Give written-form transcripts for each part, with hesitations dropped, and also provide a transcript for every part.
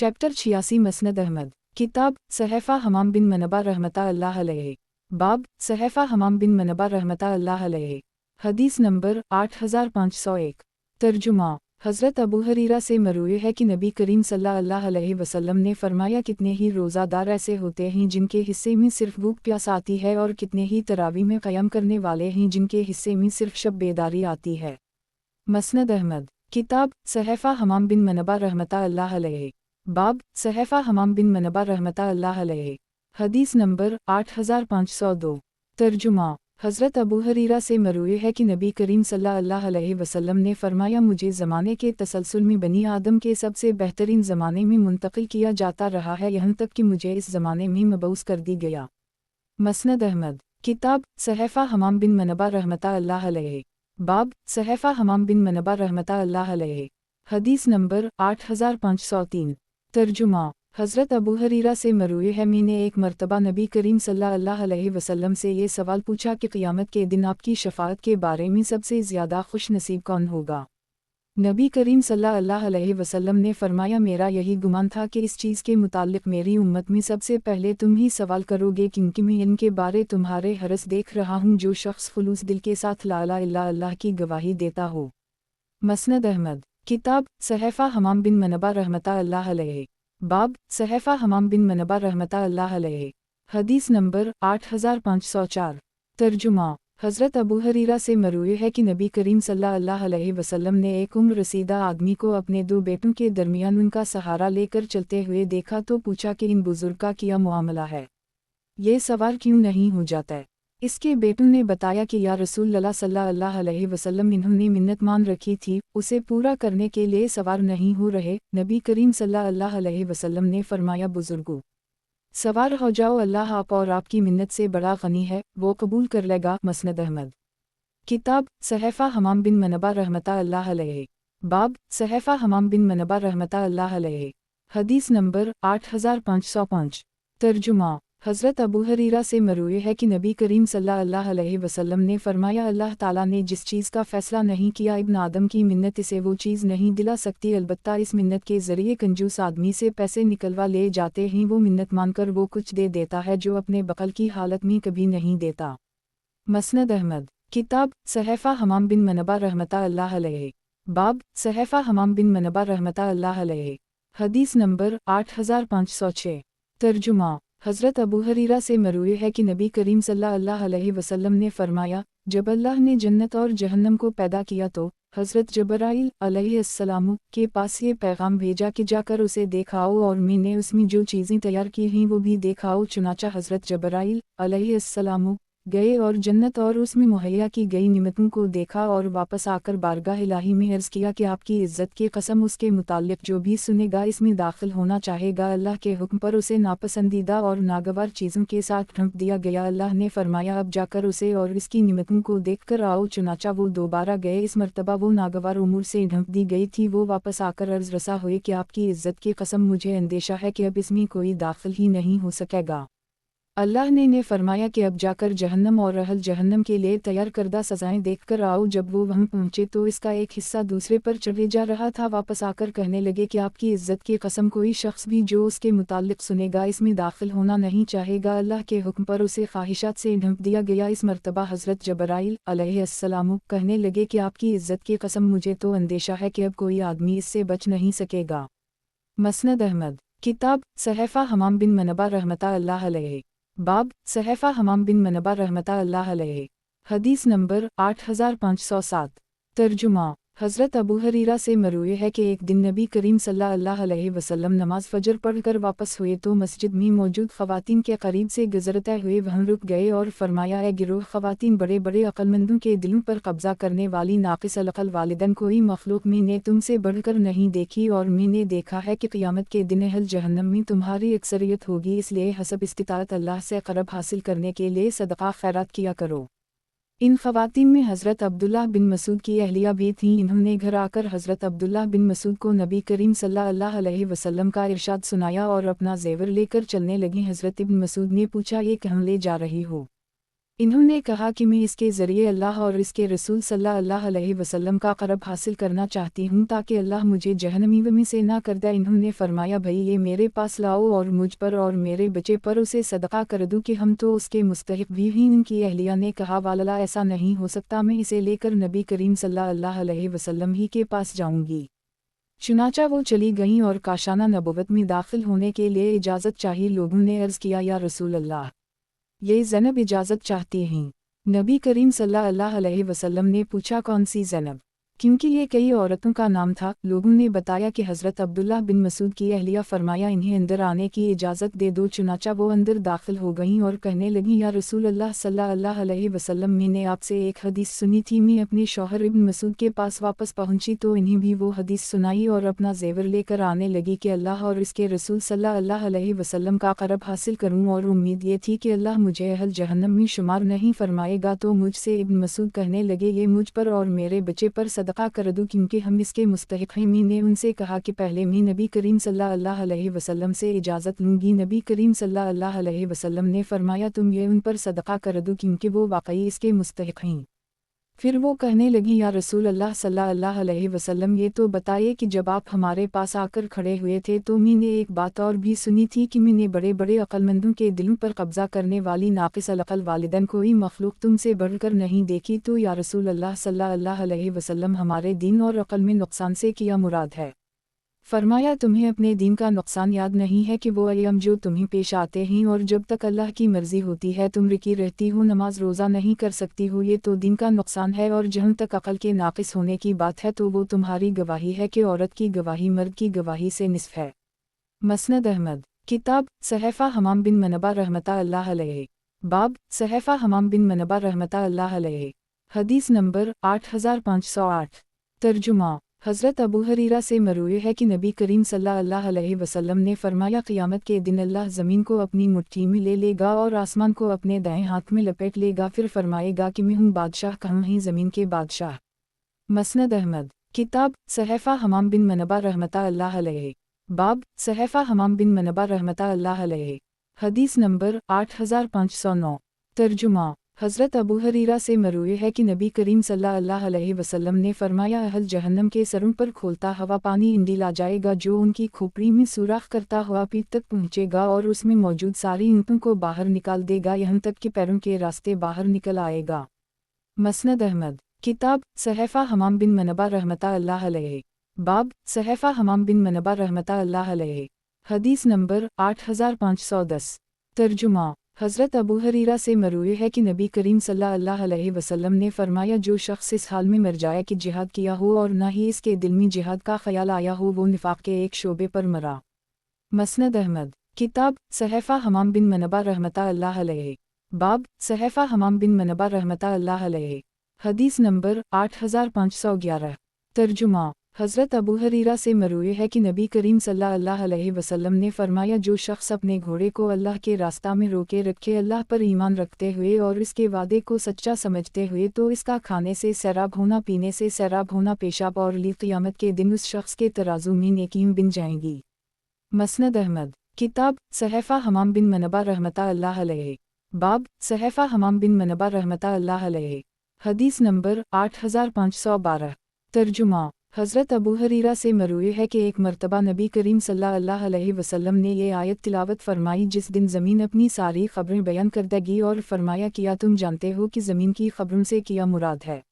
Chapter 86 मसनद Ahmad. किताब सहफ़ा हमाम बिन मनबा रहमता अल्लाह अलैह। बाब सहफ़ा हमाम बिन मनबा रहमता अल्लाह अलैह। हदीस नंबर 8501। तर्जुमा। हज़रत अबू हरीरा से मरूए है कि नबी करीम सल्लल्लाहु अलैहि वसल्लम ने फरमाया, कितने ही रोज़ादार ऐसे होते हैं जिनके हिस्से में सिर्फ भूख प्यास आती है, और कितने ही तरावी में क़याम करने वाले हैं जिनके हिस्से में सिर्फ शब बेदारी आती है। मसनद अहमद। किताब सहफ़ा हमाम बिन मनबा रहमता अल्लाह अलैह। बाब सहफ़ा हमाम बिन मनबा रहमता अल्लाह अलैह। हदीस नंबर 8502। तर्जुमा। हज़रत अबू हरीरा से मरूए है कि नबी करीम सल्लल्लाहु अलैहि वसल्लम ने फरमाया, मुझे ज़माने के तसलसल में बनी आदम के सबसे बेहतरीन ज़माने में मुंतकिल किया जाता रहा है, यहाँ तक कि मुझे इस ज़माने में मबऊस कर दी गया। मसनद अहमद। किताब सहफ़ा हमाम बिन मनबा रहमता अल्लाह अलैह। बाब सहफ़ा हमाम बिन मनबा रहमता अल्लाह अलैह। हदीस नंबर 8503। तर्जुमा। हज़रत अबू हरीरा से मरूए है, मैंने एक मरतबा नबी करीम सल्लल्लाहु अलैहि वसल्लम से ये सवाल पूछा कि क़यामत के दिन आपकी शफ़ाअत के बारे में सबसे ज़्यादा खुश नसीब कौन होगा। नबी करीम सल्लल्लाहु अलैहि वसल्लम ने फरमाया, मेरा यही गुमान था कि इस चीज़ के मुताल्लिक़ मेरी उम्मत में सबसे पहले तुम ही सवाल करोगे, क्योंकि मैं इनके बारे तुम्हारे हरस देख रहा हूँ, जो शख्स खुलूस दिल के साथ ला इलाहा इल्लल्लाह की गवाही देता हो। मसनद अहमद। किताब सहफ़ा हमाम बिन मनबा रहमता अल्लाह अलैह। बाब सहफ़ा हमाम बिन मनबा रहमता अल्लाह अलैह। हदीस नंबर 8504। तर्जुमा। हज़रत अबू हरीरा से मरूए है कि नबी करीम सल्लल्लाहु अलैहि वसल्लम ने एक उम्र रसीदा आदमी को अपने दो बेटों के दरमियान उनका सहारा लेकर चलते हुए देखा, तो पूछा कि इन बुजुर्ग का क्या मामला है, ये सवार क्यों नहीं हो जाता है। इसके बेटों ने बताया कि या रसूलल्लाह सल्लल्लाहु अलैहि वसल्लम, इन्होंने मिन्नत मान रखी थी, उसे पूरा करने के लिए सवार नहीं हो रहे। नबी करीम सल्लल्लाहु अलैहि वसल्लम ने फरमाया, बुजुर्गों, सवार हो जाओ, अल्लाह आप और आपकी मिन्नत से बड़ा गनी है, वो कबूल कर लेगा। मसनद अहमद। किताब सहफ़ा हमाम बिन मनबा रहमता अल्लाह अलैह। बाब सहफ़ा हमाम बिन मनबा रहमता अल्लाह अलैह। हदीस नंबर 8505। तर्जुमा। हज़रत अबू हरीरा से मरूए है कि नबी करीम सल्लल्लाहु अलैहि वसल्लम ने फरमाया, अल्लाह ताला ने जिस चीज़ का फ़ैसला नहीं किया, इब्न आदम की मिन्नत इसे वो चीज़ नहीं दिला सकती। अलबत्ता इस मिन्नत के ज़रिए कंजूस आदमी से पैसे निकलवा ले जाते हैं, वो मिन्नत मानकर वो कुछ दे देता है जो अपने बक़ल की हालत में कभी नहीं देता। मसनद अहमद। किताब सहफ़ा हमाम बिन मनबा रहमता अल्लाह अलैह। बाब सहफ़ा हमाम बिन मनबा रहमता अल्लाह अलैह। हदीस नंबर 8506। तर्जुमा। हज़रत अबू हरीरा से मरूए है कि नबी करीम सल्लल्लाहु अलैहि वसल्लम ने फरमाया, जब अल्लाह ने जन्नत और जहन्नम को पैदा किया तो हज़रत जबराइल अलैहिस्सलाम के पास ये पैगाम भेजा कि जाकर उसे देखाओ, और मैंने उसमें जो चीज़ें तैयार की हैं वो भी देखाओ। चुनाचा हज़रत जबराइल अलैहिस्सलाम गए और जन्नत और उसमें मुहैया की गई निमतों को देखा, और वापस आकर बारगाह इलाही में अर्ज़ किया कि आपकी इज़्ज़त की कसम, उसके मुताल्लिक़ जो भी सुनेगा इसमें दाखिल होना चाहेगा। अल्लाह के हुक्म पर उसे नापसंदीदा और नागवार चीज़ों के साथ ढंप दिया गया। अल्लाह ने फरमाया, अब जाकर उसे और इसकी निमतों को देख कर आओ। चुनाचा वो दोबारा गए, इस मरतबा वो नागवार उमूर से ढंप दी गई थी। वो वापस आकर अर्ज़ रसा हुए कि आपकी इज़्ज़त की कसम, मुझे अंदेशा है कि अब इसमें कोई दाखिल ही नहीं हो सकेगा। अल्लाह ने फरमाया कि अब जाकर जहन्नम और अहल जहन्नम के लिए तैयार करदा सज़ाएं देखकर आओ। जब वो वहाँ पहुँचे तो इसका एक हिस्सा दूसरे पर चढ़े जा रहा था। वापस आकर कहने लगे कि आपकी इज़्ज़त की कसम, कोई शख्स भी जो उसके मुताल्लिक़ सुनेगा इसमें दाखिल होना नहीं चाहेगा। अल्लाह के हुक्म पर उसे ख्वाहिशात से ढंप दिया गया। इस मरतबा हज़रत जबराइल अलैहिस्सलाम कहने लगे कि आपकी इज़्ज़त की कसम, मुझे तो अंदेशा है कि अब कोई आदमी इससे बच नहीं सकेगा। मसनद अहमद। किताब सहफ़ा हमाम बिन मनबा रहमता अल्लाह अलैह। बाब सहफ़ा हमाम बिन मनबा रहमता अल्लाह अलैह। हदीस नंबर 8507। तर्जुमा। हज़रत अबू हरीरा से मरूए है कि एक दिन नबी करीम सल्लल्लाहु अलैहि वसल्लम नमाज फ़जर पढ़कर वापस हुए तो मस्जिद में मौजूद ख़वातीन के करीब से गुज़रते हुए वहाँ रुक गए और फरमाया, ए गिरोह ख़वातीन, बड़े बड़े अक़लमंदों के दिलों पर कब्ज़ा करने वाली नाक़िस अक़ल वालिदैन, कोई मखलूक मैंने तुमसे बढ़कर नहीं देखी, और मैंने देखा है कि क़यामत के दिन अहल जहन्नम में तुम्हारी अक्सरियत होगी, इसलिए हसब इस्तिताअत अल्लाह से क़रब हासिल करने के लिए सदक़ा खैरात किया करो। इन ख़वातीन में हज़रत अब्दुल्लाह बिन मसूद की अहलिया भी थीं। इन्होंने घर आकर हज़रत अब्दुल्लाह बिन मसूद को नबी करीम सल्लल्लाहु अलैहि वसल्लम का इरशाद सुनाया और अपना ज़ेवर लेकर चलने लगीं। हज़रत इब्न मसूद ने पूछा, ये कहाँ ले जा रही हो? इन्होंने कहा कि मैं इसके ज़रिए अल्लाह और इसके रसूल सल्लल्लाहु अलैहि वसल्लम का क़रब हासिल करना चाहती हूँ ताकि अल्लाह मुझे जहन्नमी से ना कर दे। इन्होंने फरमाया, भई ये मेरे पास लाओ और मुझ पर और मेरे बच्चे पर उसे सदका कर दूँ कि हम तो उसके मुस्तहिक़ भी हैं। इनकी अहलिया ने कहा, वाला ऐसा नहीं हो सकता, मैं इसे लेकर नबी करीम सल्लल्लाहु अलैहि वसल्लम ही के पास जाऊँगी। चुनाचा वो चली गईं और काशाना नबुवत में दाखिल होने के लिए इजाज़त चाहिए। लोगों ने अर्ज़ किया, या रसूल अल्लाह, ये ज़ैनब इजाज़त चाहती हैं। नबी करीम सल्लल्लाहु अलैहि वसल्लम ने पूछा, कौन सी ज़ैनब, क्योंकि ये कई औरतों का नाम था। लोगों ने बताया कि हज़रत अब्दुल्लाह बिन मसूद की अहलिया। फरमाया, इन्हें अंदर आने की इजाज़त दे दो। चुनाचा वो अंदर दाखिल हो गईं और कहने लगीं, या रसूल अल्लाह सल्लल्लाहु अलैहि वसल्लम, मैंने आपसे एक हदीस सुनी थी। मैं अपने शौहर इब्न मसूद के पास वापस पहुंची तो इन्हें भी वो हदीस सुनाई और अपना ज़ेवर लेकर आने लगी कि अल्लाह और इसके रसूल सल्लल्लाहु अलैहि वसल्लम का क़रब हासिल करूँ, और उम्मीद ये थी कि अल्लाह मुझे अहल जहन्नम में शुमार नहीं फरमाएगा। तो मुझसे इब्न मसूद कहने लगे, ये मुझ पर और मेरे बच्चे पर सदका कर दूँ क्योंकि हम इसके मुस्तहिक़ हैं। मैंने उनसे कहा कि पहले मैं नबी करीम सल्लल्लाहु अलैहि वसल्लम से इजाज़त लूँगी। नबी करीम सल्लल्लाहु अलैहि वसल्लम ने फरमाया, तुम ये उन पर सदका कर दो क्योंकि वो वाकई इसके मुस्तहिक़ हैं। फिर वो कहने लगी, या रसूल अल्लाह सल्लल्लाहु अलैहि वसल्लम, ये तो बताइए कि जब आप हमारे पास आकर खड़े हुए थे तो मैंने एक बात और भी सुनी थी कि मैंने बड़े बड़े अक्लमंदों के दिलों पर कब्ज़ा करने वाली नाक़िस अल-अक़ल वालिदैन कोई मखलूक तुमसे बढ़कर नहीं देखी। तो या रसूल अल्लाह सल्लल्लाहु अलैहि वसल्लम, हमारे दीन और अक़ल में नुक़सान से क्या मुराद है? फरमाया, तुम्हें अपने दीन का नुकसान याद नहीं है कि वो अय्याम जो तुम्हें पेश आते हैं और जब तक अल्लाह की मर्ज़ी होती है तुम रुकी रहती हो, नमाज रोज़ा नहीं कर सकती हो, ये तो दीन का नुकसान है। और जहाँ तक अक़ल के नाक़िस होने की बात है तो वो तुम्हारी गवाही है कि औरत की गवाही मर्द की गवाही से निस्फ़ है। मसनद अहमद, किताब सहफ़ा हमाम बिन मनबा रहमतुल्लाह अलैहि, बाब सहफ़ा हमाम बिन मनबा रहमतुल्लाह अलैहि। हदीस नंबर 8508। तर्जुमा, हज़रत अबू हरीरा से मरूए है कि नबी करीम सल्लल्लाहु अलैहि वसल्लम ने फरमाया, क़यामत के दिन अल्लाह ज़मीन को अपनी मुट्ठी में ले लेगा और आसमान को अपने दाएं हाथ में लपेट लेगा। फिर फरमाएगा कि मैं हूँ बादशाह, कहाँ हैं ज़मीन के बादशाह। मसनद अहमद, किताब सहफ़ा हमाम बिन मनबा रहमतुल्लाह अलैहि, बाब सहफ़ा हमाम बिन मनबा रहमतुल्लाह अलैहि। हदीस नंबर 8509। तर्जुमा, हज़रत अबू हरीरा से मरूए है कि नबी करीम सल्लल्लाहु अलैहि वसल्लम ने फरमाया, अहल जहन्नम के सरों पर खोलता हवा पानी इंडिल आ जाएगा जो उनकी खोपड़ी में सुराख करता हुआ पीठ तक पहुँचेगा और उसमें मौजूद सारी ईंटों को बाहर निकाल देगा, यहाँ तक कि पैरों के रास्ते बाहर निकल आएगा। मसनद अहमद, किताब सहफ़ा हमाम बिन मनबा रहमतुल्लाह अलैहि, बाब सहफ़ा हमाम बिन मनबा रहमतुल्लाह अलैहि। हदीस नंबर 8510। तर्जुमा, हज़रत अबू हरीरा से मरूए है कि नबी करीम सल्लल्लाहु अलैहि वसल्लम ने फरमाया, जो शख्स इस हाल में मर जाए कि जिहाद किया हो और ना ही इसके दिल में जिहाद का ख्याल आया हो, वो निफाक के एक शोबे पर मरा। मसनद अहमद, किताब सहफ़ा हमाम बिन मनबा रहमतुल्लाह अलैहि, बाब सहफ़ा हमाम बिन मनबा रहमतुल्लाह अलैहि। हदीस नंबर 8511। तर्जुमा, हज़रत अबू हरीरा से मरूए है कि नबी करीम सल्लल्लाहु अलैहि वसल्लम ने फरमाया, जो शख्स अपने घोड़े को अल्लाह के रास्ता में रोके रखे, अल्लाह पर ईमान रखते हुए और इसके वादे को सच्चा समझते हुए, तो इसका खाने से सैराब होना, पीने से सैराब होना, पेशाब और ली क़यामत के दिन उस शख्स के तराजू में नेकियां बिन जाएंगी। मसनद अहमद, किताब सहफ़ा हमाम बिन मनबा रहमतुल्लाह अलैहि, बाब सहफ़ा हमाम बिन मनबा रहमतुल्लाह अलैहि। हदीस नंबर 8512। तर्जुमा, हज़रत अबू हरीरा से मरूए है कि एक मरतबा नबी करीम सल्लल्लाहु अलैहि वसल्लम ने ये आयत तिलावत फरमाई, जिस दिन ज़मीन अपनी सारी ख़बरें बयान कर देगी, और फरमाया, किया तुम जानते हो कि ज़मीन की ख़बरों से क्या मुराद है?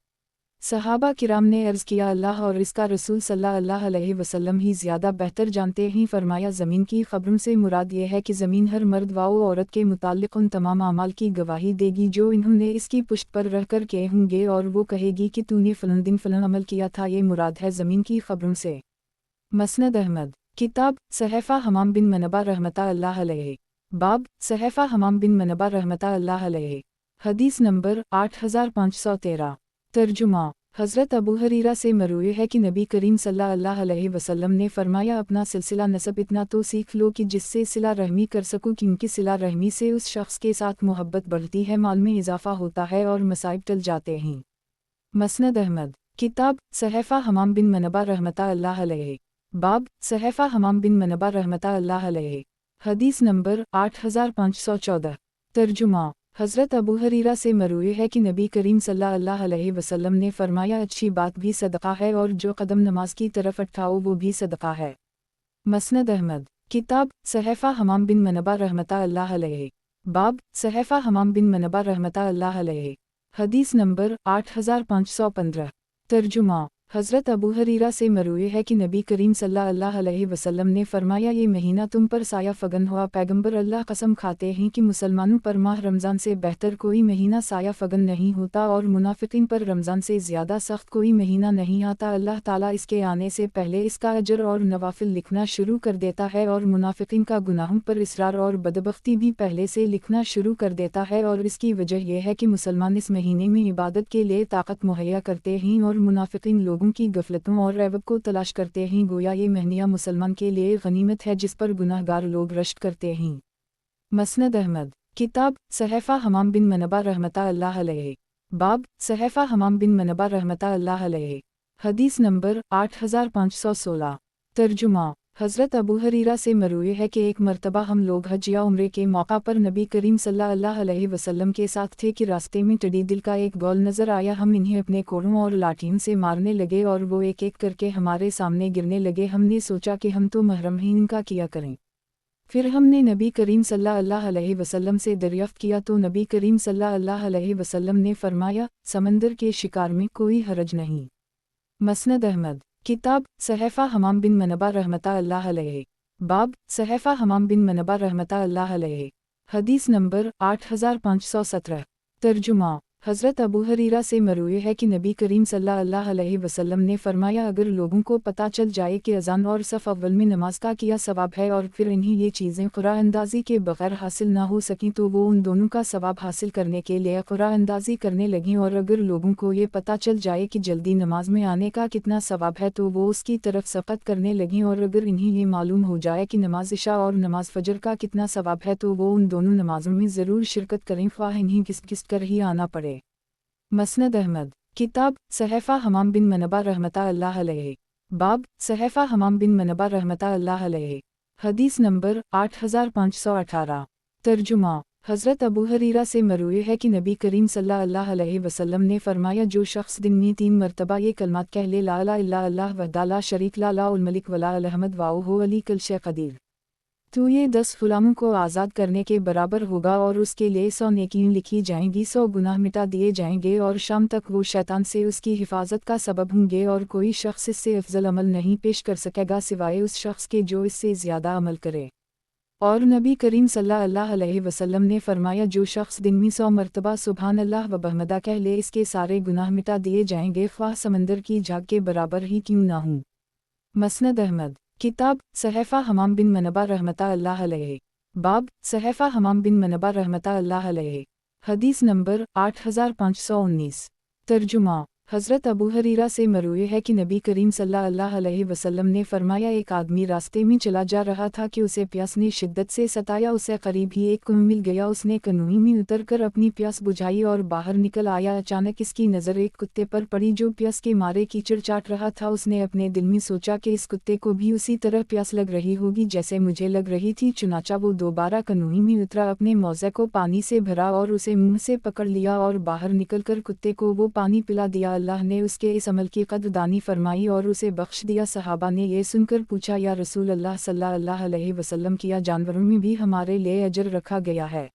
सहाबा किराम ने अर्ज़ किया, अल्लाह और इसका रसूल सल्लल्लाहु अलैहि वसल्लम ही ज़्यादा बेहतर जानते हैं। फरमाया, ज़मीन की ख़बरों से मुराद ये है कि ज़मीन हर मर्द व औरत के मुताल्लिक़ उन तमाम अमाल की गवाही देगी जो इन्होंने इसकी पुश्त पर रह कर किए होंगे, और वो कहेगी कि तूने फ़लाँ दिन फ़लाँ अमल किया था। ये मुराद है ज़मीन की ख़बरों से। मसनद अहमद, किताब सहफ़ा हमाम बिन मनबा रहमतुल्लाह अलैहि, बाब सहफ़ा हमाम बिन मनबा रहमतुल्लाह अलैहि। हदीस नंबर 8513। तर्जुमा, हज़रत अबू हरीरा से मरूए है कि नबी करीम सल्लल्लाहु अलैहि वसल्लम ने फरमाया, अपना सिलसिला नसब इतना तो सीख लो कि जिससे सिला रहमी कर सकूँ, क्योंकि सिला रहमी से उस शख्स के साथ मोहब्बत बढ़ती है, माल में इजाफ़ा होता है और मसाइब टल जाते हैं। मसनद अहमद, किताब सहफ़ा हमाम बिन मनबा रहमतुल्लाह अलैहि, बाब सहफ़ा हमाम बिन मनबा रहमतुल्लाह अलैहि। हदीस नंबर 8514। तर्जुमा, हज़रत अबू हरीरा से मरूई है कि नबी करीम सल्लल्लाहु अलैहि वसल्लम ने फरमाया, अच्छी बात भी सदका है और जो कदम नमाज की तरफ उठाओ वो भी सदका है। मसनद अहमद। किताब सहफ़ा हमाम बिन मनबा रहमतुल्लाह अलैहि। बाब सहफ़ा हमाम बिन मनबा रहमतुल्लाह अलैहि। हदीस नंबर 8515। तर्जुमा। हज़रत अबू हरीरा से मरूई है कि नबी करीम सल्लल्लाहु अलैहि वसल्लम ने फरमाया, ये महीना तुम पर साया फगन हुआ। पैगंबर अल्लाह कसम खाते हैं कि मुसलमानों पर माह रमज़ान से बेहतर कोई महीना साया फगन नहीं होता और मुनाफिकीन पर रमज़ान से ज़्यादा सख्त कोई महीना नहीं आता। अल्लाह ताला इसके आने से पहले इसका अजर और नवाफिल लिखना शुरू कर देता है और मुनाफिकीन का गुनाहों पर इसरार और बदबख्ती भी पहले से लिखना शुरू कर देता है। और इसकी वजह यह है कि मुसलमान इस महीने में इबादत के लिए ताकत मुहैया करते हैं और मुनाफिकीन लोगों की गफलतों और रैबत को तलाश करते हैं। गोया ये महीना मुसलमान के लिए गनीमत है जिस पर गुनाहगार लोग रश्क करते हैं। मसनद अहमद। किताब सहफ़ा हमाम बिन मनबा रहमतुल्लाह अलैहि। बाब सहफ़ा हमाम बिन मनबा रहमतुल्लाह अलैहि। हदीस नंबर 8516। तर्जुमा। हज़रत अबू हरीरा से मरूई है कि एक मरतबा हम लोग हज या उम्रे के मौका पर नबी करीम सल्लल्लाहु अलैहि वसल्लम के साथ थे कि रास्ते में टिड्डी दिल का एक गौल नज़र आया। हम इन्हें अपने कोड़ों और लाठियों से मारने लगे और वो एक एक करके हमारे सामने गिरने लगे। हमने सोचा कि हम तो महरम ही इनका किया करें। फिर हमने नबी करीम सल्लल्लाहु अलैहि वसल्लम से दरियाफ्त किया तो नबी करीम सल्लल्लाहु अलैहि वसल्लम ने फरमाया, समंदर के शिकार में कोई हरज नहीं। मसनद अहमद। किताब सहफ़ा हमाम बिन मनबा रहमतुल्लाह अलैहि। बाब सहफ़ा हमाम बिन मनबा रहमतुल्लाह अलैहि। हदीस नंबर 8517। तर्जुमा। हज़रत अबू हरीरा से मरूई है कि नबी करीम सल्लल्लाहु अलैहि वसल्लम ने फरमाया, अगर लोगों को पता चल जाए कि अज़ान और सफ़ अव्वल में नमाज का किया सवाब है और फिर इन्हें ये चीज़ें क़ुरा अंदाज़ी के बग़ैर हासिल ना हो सकें तो वो उन दोनों का सवाब हासिल करने के लिए क़ुरा अंदाज़ी करने लगें। और अगर लोगों को ये पता चल जाए कि जल्दी नमाज में आने का कितना सवाब है तो वो उसकी तरफ सफ़त करने लगें। और अगर इन्हें ये मालूम हो जाए कि नमाज इशा और नमाज फ़जर का कितना सवाब है तो वो उन दोनों नमाज़ों में ज़रूर शिरकत करें, ख्वाह इन्हें घिस घिस कर ही आना पड़े। मसनद अहमद। किताब सहफ़ा हमाम बिन मनबा रहमतुल्लाह अलैहि। बाब सहफ़ा हमाम बिन मनबा रहमतुल्लाह अलैहि। हदीस नंबर 8518। तर्जुमा। हज़रत अबू हरीरा से मरूई है कि नबी करीम सल्लल्लाहु अलैहि वसल्लम ने फरमाया, जो शख्स दिन में 3 मरतबा ये कलमात कह ले, ला इलाहा इल्लल्लाह वहदा ला शरीक ला लाहुल मलिक वला अहमद वाओ हो अली कुल शै कदीर, तो ये 10 गुलामों को आज़ाद करने के बराबर होगा और उसके लिए 100 नेकियां लिखी जाएंगी, 100 गुनाह मिटा दिए जाएंगे और शाम तक वो शैतान से उसकी हिफाजत का सबब होंगे और कोई शख्स इससे अफजल अमल नहीं पेश कर सकेगा सिवाय उस शख्स के जो इससे ज़्यादा अमल करे। और नबी करीम सल्लल्लाहु अलैहि वसल्लम ने फरमाया, जो शख्स दिन में 100 मरतबा सुबहान अल्लाह व बहमदा कह ले, इसके सारे गुनाह मिटा दिए जाएंगे, ख्वाह समंदर की झाग के बराबर ही क्यों ना हों। मसनद अहमद। किताब सहफ़ा हमाम बिन मनबा रहमतुल्लाह अलैहि। बाब सहफ़ा हमाम बिन मनबा रहमतुल्लाह अलैहि। हदीस नंबर 8519। तर्जुमा। हज़रत अबू हरीरा से मरूई है कि नबी करीम सल्लल्लाहु अलैहि वसल्लम ने फरमाया, एक आदमी रास्ते में चला जा रहा था कि उसे प्यास ने शिद्दत से सताया। उसे करीब ही एक कुएं मिल गया। उसने कनूई में उतरकर अपनी प्यास बुझाई और बाहर निकल आया। अचानक इसकी नज़र एक कुत्ते पर पड़ी जो प्यास के मारे कीचड़ चाट रहा था। उसने अपने दिल में सोचा कि इस कुत्ते को भी उसी तरह प्यास लग रही होगी जैसे मुझे लग रही थी। चुनाचा वो दोबारा कनूई में उतरा, अपने मौजे को पानी से भरा और उसे मुँह से पकड़ लिया और बाहर निकलकर कुत्ते को वो पानी पिला दिया। अल्लाह ने उसके इस अमल की कदरदानी फरमाई और उसे बख्श दिया। सहाबा ने ये सुनकर पूछा, या रसूल अल्लाह सल्लल्लाहु अलैहि वसल्लम, किया जानवरों में भी हमारे लिए अजर रखा गया है?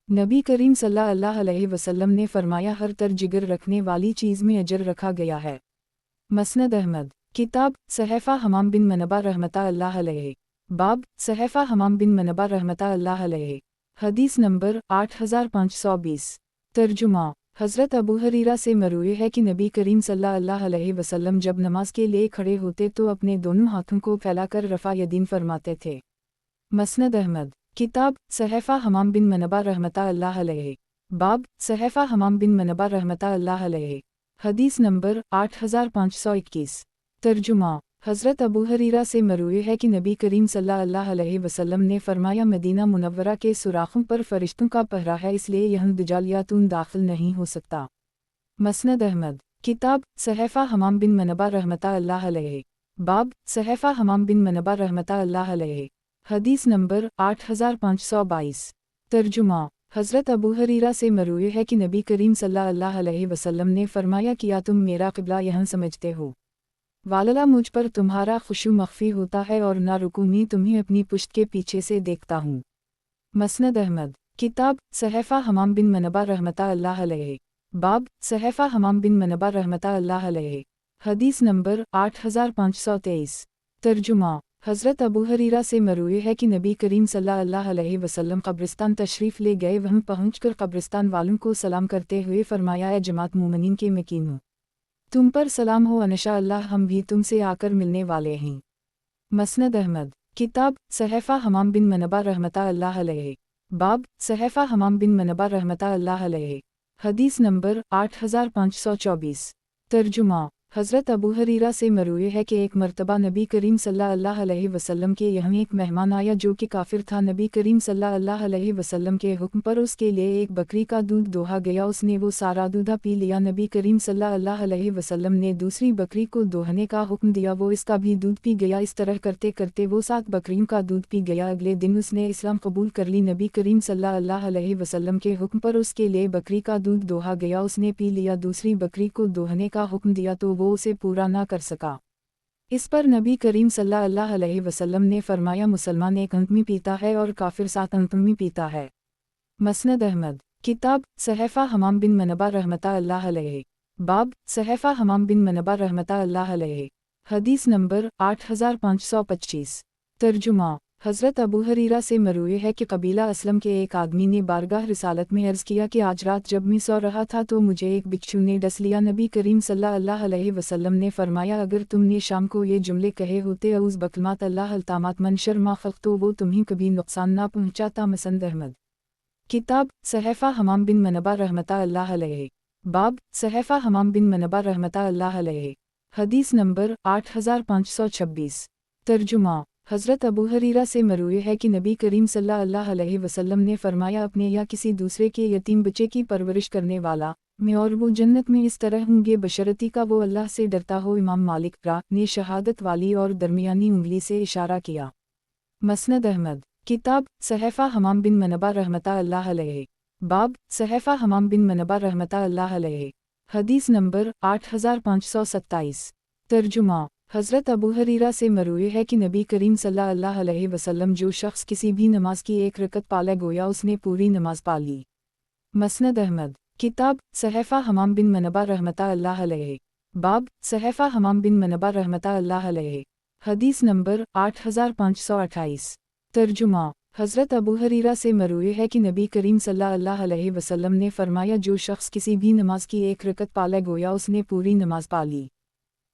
नबी करीम सल्लल्लाहु अलैहि वसल्लम ने फरमाया, हर तर जिगर रखने वाली चीज़ में अजर रखा गया है। मसनद अहमद। किताब सहफ़ा हमाम बिन मनबा रहमतुल्लाह अलैहि। बाब सहफ़ा हमाम बिन मनबा रहमतुल्लाह अलैहि। हदीस नंबर 8520। तर्जुमा। हज़रत अबू हरीरा से मरूई है कि नबी करीम सल्लल्लाहु अलैहि वसल्लम जब नमाज के लिए खड़े होते तो अपने दोनों हाथों को फैलाकर रफ़ा यदीन फरमाते थे। मसनद अहमद। किताब सहफ़ा हमाम बिन मनबा रहमतुल्लाह अलैहि। बाब सहफ़ा हमाम बिन मनबा रहमतुल्लाह अलैहि। हदीस नंबर 8521। तर्जुमा। हज़रत अबू हरीरा से मरूई है कि नबी करीम सल्लल्लाहु अलैहि वसल्लम ने फरमाया, मदीना मुनव्वरा के सुराखों पर फरिश्तों का पहरा है, इसलिए यहाँ दजालियातून दाखिल नहीं हो सकता। मसनद अहमद। किताब सहफ़ा हमाम बिन मनबा रहमतुल्लाह अलैहि। बाब सहफ़ा हमाम बिन मनबा रहमतुल्लाह अलैहि। हदीस नंबर 8522। तर्जुमा। हज़रत अबू हरीरा से मरूए है कि नबी करीम सल्लल्लाहु अलैहि वसल्लम ने फरमाया किया तुम मेरा क़िबला यहाँ समझते हो। वालला मुझ पर तुम्हारा खुशू मख्फी होता है और ना रुकूनी तुम्हें अपनी पुश्त के पीछे से देखता हूँ। मसनद अहमद किताब सहफ़ा हमाम बिन मनबा रहमतुल्लाह अलैहि बाब सहफ़ा हमाम बिन मनबा रहमतुल्लाह अलैहि हदीस नंबर 8523 तर्जुमा हज़रत अबू हरीरा से मरूए है कि नबी करीम सल्लल्लाहु अलैहि वसल्लम कब्रिस्तान तशरीफ़ ले गए। वहीं पहुंचकर कब्रिस्तान वालों को सलाम करते हुए फरमाया ए जमात मोमिनीन के मकीन हो, तुम पर सलाम हो, इंशाअल्लाह हम भी तुमसे आकर मिलने वाले हैं। मसनद अहमद किताब सहफ़ा हमाम बिन मनबा रहमतुल्लाह अलैहि बाब सहफ़ा हमाम बिन मनबा रहमतुल्लाह अलैहि हदीस नंबर 8524 तर्जुमा हज़रत अबू हरीरा से मरूए है कि एक मरतबा नबी करीम सल्लल्लाहु अलैहि वसल्लम के यहाँ एक मेहमान आया जो कि काफिर था। नबी करीम सल्लल्लाहु अलैहि वसल्लम के हुक्म पर उसके लिए एक बकरी का दूध दोहा गया। उसने वो सारा दूधा पी लिया। नबी करीम सल्लल्लाहु अलैहि वसल्लम ने दूसरी बकरी को दोहने का हुक्म दिया, वो इसका भी दूध पी गया। इस तरह करते करते वो 7 बकरियों का दूध पी गया। अगले दिन उसने इस्लाम कबूल कर ली। नबी करीम सल्लल्लाहु अलैहि वसल्लम के हुक्म पर उसके लिए बकरी का दूध दोहा गया, उसने पी लिया। दूसरी बकरी को दोहने का हुक्म दिया तो वो उसे पूरा ना कर सका। इस पर नबी करीम सल्लल्लाहु अलैहि वसल्लम ने फरमाया मुसलमान एक अंत में पीता है और काफिर 7 अंत में पीता है। मसनद अहमद किताब सहफ़ा हमाम बिन मनबा रहमतुल्लाह अलैहि बाब सहफ़ा हमाम बिन मनबा रहमतुल्लाह अलैहि हदीस नंबर 8525 तर्जुमा हज़रत अबू हरीरा से मरूए है कि कबीला असलम के एक आदमी ने बारगाह रिसालत में अर्ज़ किया कि आज रात जब मैं सो रहा था तो मुझे एक बिच्छू ने डस लिया। नबी करीम सल्लल्लाहु अलैहि वसल्लम ने फरमाया अगर तुमने शाम को ये जुमले कहे होते औज़ बकलमात अल्लाह अल्तामात मन शर मा खल्क़ तो वो तुम्हें कभी नुकसान ना पहुँचाता। मसनद अहमद किताब सहफ़ा हमाम बिन मनबा रहमतुल्लाह अलैहि बाब सहफ़ा हमाम बिन मनबा रहमतुल्लाह अलैहि हदीस नंबर 8526 तर्जुमा हज़रत अबू हरीरा से मरूए है कि नबी करीम सल्लल्लाहु अलैहि वसल्लम ने फरमाया अपने या किसी दूसरे के यतीम बच्चे की परवरिश करने वाला मैं और वो जन्नत में इस तरह होंगे बशरती का वो अल्लाह से डरता हो। इमाम मालिक रा ने शहादत वाली और दरमियानी उंगली से इशारा किया। मसनद अहमद किताब सहफ़ा हमाम बिन मनबा रहमतुल्लाह अलैहि बाब सहफ़ा हमाम बिन मनबा रहमतुल्लाह अलैहि हदीस नंबर 8527 तर्जुमा हज़रत अबू हरीरा से मरूए है कि नबी करीम सल्लल्लाहु अलैहि वसल्लम जो शख्स किसी भी नमाज की एक रकत पाले गोया उसने पूरी नमाज पा ली। मसनद अहमद किताब सहफ़ा हमाम बिन मनबा रहमतुल्लाह अलैहि बाब सहफ़ा हमाम बिन मनबा रहमतुल्लाह अलैहि हदीस नंबर 8528 तर्जुमा हज़रत अबू हरीरा से मरूए है कि नबी करीम सल्लल्लाहु अलैहि वसल्लम ने फरमाया जो शख्स किसी भी नमाज की एक रकत पाले गोया उसने पूरी नमाज पा ली।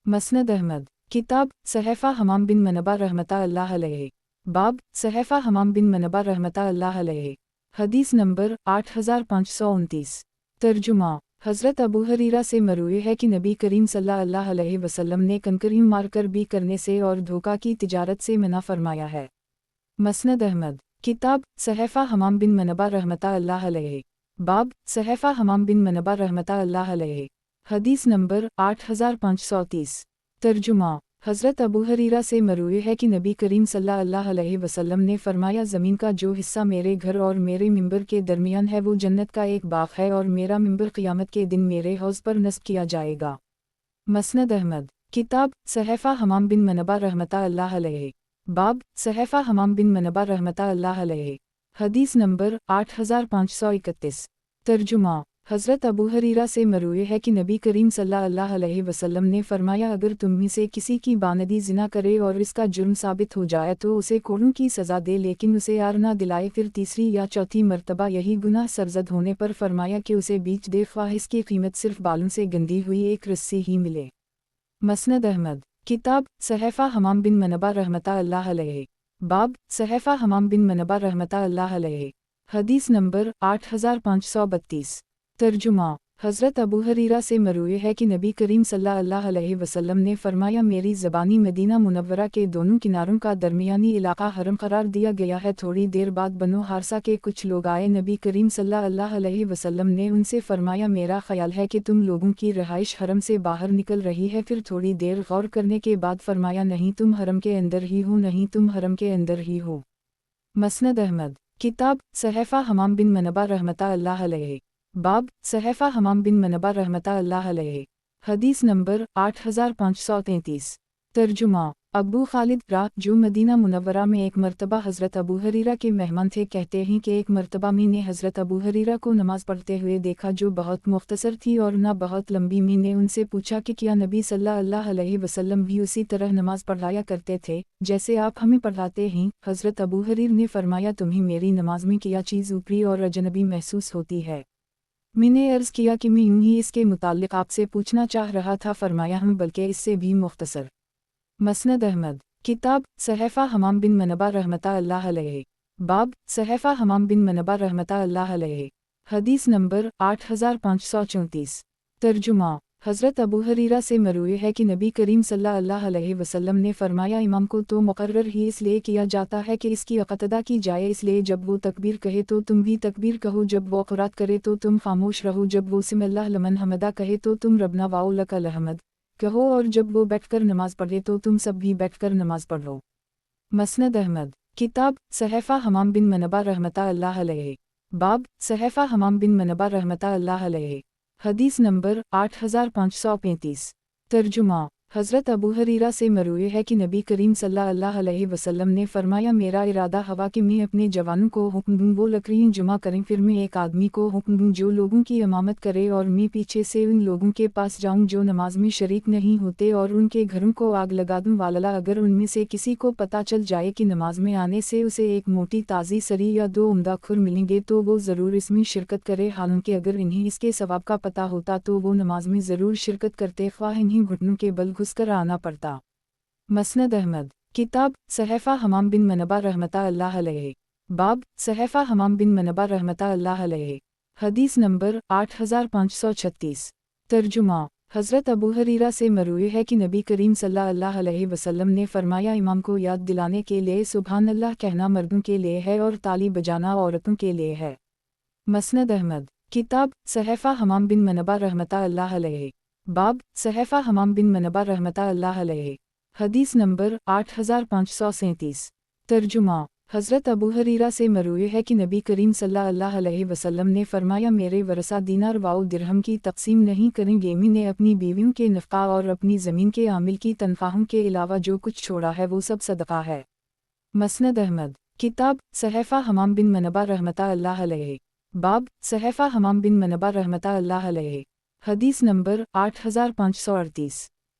मसनद अहमद किताब सहफ़ा हमाम बिन मनबा रहमतुल्लाह अलैहि बाब सहफ़ा हमाम बिन मनबा रहमतुल्लाह अलैहि हदीस नंबर 8529 तर्जुमा हज़रत अबू हरीरा से मरूए है कि नबी करीम सल्लल्लाहु अलैहि वसल्लम ने कंकरी मारकर भी करने से और धोखा की तिजारत से मना फरमाया है। मसनद अहमद किताब सहफ़ा हमाम बिन मनबा रहमतुल्लाह अलैहि बाब सहफ़ा हमाम बिन मनबा रहमतुल्लाह अलैहि हदीस नंबर 8530 तर्जुमा हज़रत अबू हरीरा से मरूए है कि नबी करीम सल्लल्लाहु अलैहि वसल्लम ने फरमाया ज़मीन का जो हिस्सा मेरे घर और मेरे मिंबर के दरमियान है वो जन्नत का एक बाग है और मेरा मिंबर क़ियामत के दिन मेरे हौज़ पर नस्ब किया जाएगा। मसनद अहमद किताब सहफ़ा हमाम बिन मनबा रहमतुल्लाह अलैहि बाब सहफ़ा हमाम बिन मनबा रहमतुल्लाह अलैहि हदीस नंबर 8531 तर्जुमा हज़रत अबू हरीरा से मरूए है कि नबी करीम सल्लल्लाहु अलैहि वसल्लम ने फरमाया अगर तुम में से किसी की बानदी ज़िना करे और इसका जुर्म साबित हो जाए तो उसे कोड़ों की सज़ा दे लेकिन उसे यार ना दिलाए। फिर तीसरी या चौथी मरतबा यही गुनाह सरजद होने पर फरमाया कि उसे बीच दे ख्वाह इसकी कीमत सिर्फ बालों से गंदी हुई एक रस्सी ही मिले। मसनद अहमद किताब सहफ़ा हमाम बिन मनबा रहमतुल्लाह अलैहि बाब सहफ़ा हमाम बिन मनबा रहमतुल्लाह अलैहि हदीस नंबर 8532 तर्जुमा हज़रत अबू हरीरा से मरूए है कि नबी करीम सल्लल्लाहु अलैहि वसल्लम ने फरमाया मेरी ज़बानी मदीना मुनव्वरा के दोनों किनारों का दरमियानी इलाका हरम करार दिया गया है। थोड़ी देर बाद बनो हारसा के कुछ लोग आए। नबी करीम सल्लल्लाहु अलैहि वसल्लम ने उनसे फरमाया मेरा ख्याल है कि तुम लोगों की रहाइश हरम से बाहर निकल रही है। फिर थोड़ी देर गौर करने के बाद फरमाया नहीं तुम हरम के अंदर ही हो, नहीं तुम हरम के अंदर ही हो। मसनद अहमद किताब सहफ़ा हमाम बिन मनबा रहमता अल्लाह अलैहि। बाब सहफ़ा हमाम बिन मनबा रहमता अल्लाह अलैहि। हदीस नंबर 8533। तर्जुमा अबू खालिद रा जो मदीना मुनव्वरा में एक मर्तबा हज़रत अबू हरीरा के मेहमान थे, कहते हैं कि एक मर्तबा मैंने हज़रत अबू हरीरा को नमाज़ पढ़ते हुए देखा जो बहुत मुख्तसर थी और ना बहुत लंबी। मैंने उनसे पूछा कि क्या नबी सल्लल्लाहु अलैहि वसल्लम भी उसी तरह नमाज़ पढ़ाया करते थे जैसे आप हमें पढ़ाते हैं? हज़रत अबू हरीर ने फरमाया, तुम्हें मेरी नमाज में क्या चीज़ ऊपरी और अजनबी महसूस होती है? मैंने अर्ज़ किया कि मैं यूं ही इसके मुताल्लिक़ आपसे पूछना चाह रहा था। फरमाया, हम बल्कि इससे भी मुख्तसर। मसनद अहमद किताब सहफ़ा हमाम बिन मनबा रहमता अल्लाह अलैहि। बाब सहफ़ा हमाम बिन मनबा रहमता अल्लाह अलैहि। हदीस नंबर 8534। तर्जुमा हज़रत अबू हरीरा से मरवी है कि नबी करीम सल्लल्लाहु अलैहि वसल्लम ने फरमाया, इमाम को तो मुकर्रर ही इसलिए किया जाता है कि इसकी इक़्तिदा की जाए, इसलिए जब वो तकबीर कहे तो तुम भी तकबीर कहो, जब वो क़ुरात करे तो तुम खामोश रहो, जब वो सिमिल्लाह लिमन हमिदा कहे तो तुम रब्ना वाओ लकल हम्द कहो, और जब वो बैठकर नमाज पढ़े तो तुम सब भी बैठकर नमाज पढ़ो। मसनद अहमद किताब सहफ़ा हमाम बिन मनबा रहमता अल्लाह अलैहि। बाब सहफ़ा हमाम बिन मनबा रहमता अल्लाह अलैहि। हदीस नंबर 8535। तर्जुमा हज़रत अबू हरीरा से मरवी है कि नबी करीम सल्लल्लाहु अलैहि वसल्लम ने फरमाया, मेरा इरादा हवा कि मैं अपने जवानों को हुक्म दूँ वो लकड़ियाँ जमा करें, फिर मैं एक आदमी को हुक्म दूँ जो लोगों की इमामत करे, और मैं पीछे से उन लोगों के पास जाऊँ जो नमाज में शरीक नहीं होते और उनके घरों को आग लगा दूँ। वालला अगर उनमें से किसी को पता चल जाए कि नमाज में आने से उसे एक मोटी ताज़ी सरी या 2 उम्दा खुर मिलेंगे तो वो ज़रूर इसमें शिरकत करे, हालांकि अगर इन्हें इसके सवाब का पता होता तो वो नमाज में ज़रूर शिरकत करते, ख्वाह इन्हीं घुटनों के बल घुसकर आना पड़ता। मसनद अहमद किताब सहफ़ा हमाम बिन मनबा रहमता अल्लाह अलैहि। बाब सहफ़ा हमाम बिन मनबा रहमता अल्लाह अलैहि। हदीस नंबर 8536। तर्जुमा हज़रत अबू हरीरा से मरवी है कि नबी करीम सल्लल्लाहु अलैहि वसल्लम ने फरमाया, इमाम को याद दिलाने के लिए सुबहान अल्लाह कहना मर्दों के लिए है और ताली बजाना औरतों के लिए है। मसनद अहमद किताब सहफ़ा हमाम बिन मनबा रहमता अल्लाह अलैहि। बाब सहफ़ा हमाम बिन मनबा रहमता अल्लाह अलैहि। हदीस नंबर 8537। तर्जुमा हज़रत अबू हरीरा से मरवी है कि नबी करीम सल्लल्लाहु अलैहि वसल्लम ने फरमाया, मेरे वरसा दीनार वाओ दिरहम की तकसीम नहीं करेंगे। मैंने अपनी बीवियों के नफ़क़ा और अपनी ज़मीन के आमिल की तनख्वाहों के अलावा जो कुछ छोड़ा है वो सब सदक़ा है। मसनद अहमद किताब सहफ़ा हमाम बिन मनबा रहमता अल्लाह अलैहि। बाब सहफ़ा हमाम बिन मनबा रहमता अल्लाह अलैहि। हदीस नंबर 8538।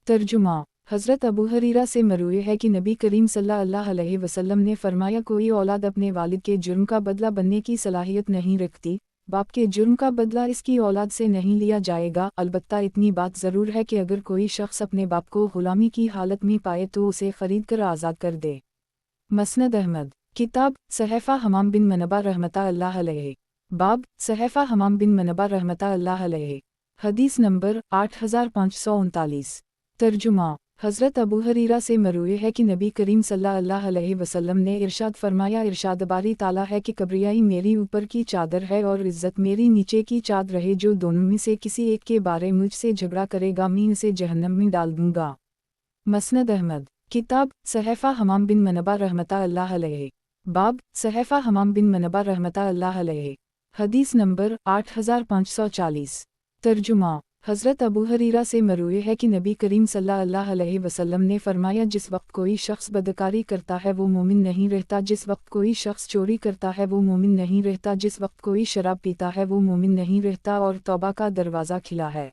तर्जुमा हज़रत अबू हरीरा से मरवी है कि नबी करीम सल्लल्लाहु अलैहि वसल्लम ने फरमाया, कोई औलाद अपने वालिद के जुर्म का बदला बनने की सलाहियत नहीं रखती, बाप के जुर्म का बदला इसकी औलाद से नहीं लिया जाएगा। अलबत्ता इतनी बात ज़रूर है कि अगर कोई शख्स अपने बाप को ग़ुलामी की हालत में पाए तो उसे ख़रीद कर आज़ाद कर दे। मसनद अहमद किताब सहफ़ा हमाम बिन मनबा रहमता अल्लाह अलैहि। बाब सहफ़ा हमाम बिन मनबा रहमता अल्लाह अलैहि। हदीस नंबर 8539। तर्जुमा हज़रत अबू हरीरा से मरवी है कि नबी करीम सल्लल्लाहु अलैहि वसल्लम ने इरशाद फरमाया, इरशाद बारी ताला है कि कब्रियाई मेरी ऊपर की चादर है और इज़्ज़त मेरी नीचे की चादर रहे, जो दोनों में से किसी एक के बारे मुझसे झगड़ा करेगा मैं उसे जहन्नम में डाल दूँगा। मसनद अहमद किताब सहफ़ा हमाम बिन मनबा रहमता अल्लाह अलैहि। बाब सहफ़ा हमाम बिन मनबा रहमता अल्लाह अलैहि। हदीस नंबर 8540। तर्जुमा हज़रत अबू हरीरा से मरवी है कि नबी करीम सल्लल्लाहु अलैहि वसल्लम ने फरमाया, जिस वक्त कोई शख्स बदकारी करता है वो मोमिन नहीं रहता, जिस वक्त कोई शख्स चोरी करता है वो मोमिन नहीं रहता, जिस वक्त कोई शराब पीता है वो मोमिन नहीं रहता, और तौबा का दरवाज़ा खिला है।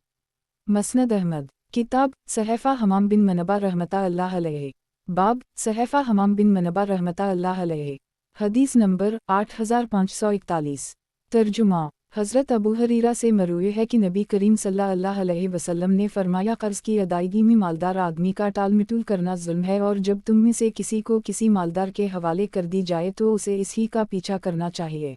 मसनद अहमद किताब सहफ़ा हमाम बिन मनबा रहमता अल्लाह अलैहि। बाब सहफ़ा हमाम बिन मनबा रहमता अल्लाह अलैहि। हदीस नंबर 8541। तर्जुमा हज़रत अबू हरीरा से मरवी है कि नबी करीम सल्लल्लाहु अलैहि वसल्लम ने फरमाया, कर्ज़ की अदायगी में मालदार आदमी का टाल मटोल करना जुल्म है, और जब तुम में से किसी को किसी मालदार के हवाले कर दी जाए तो उसे इसी का पीछा करना चाहिए।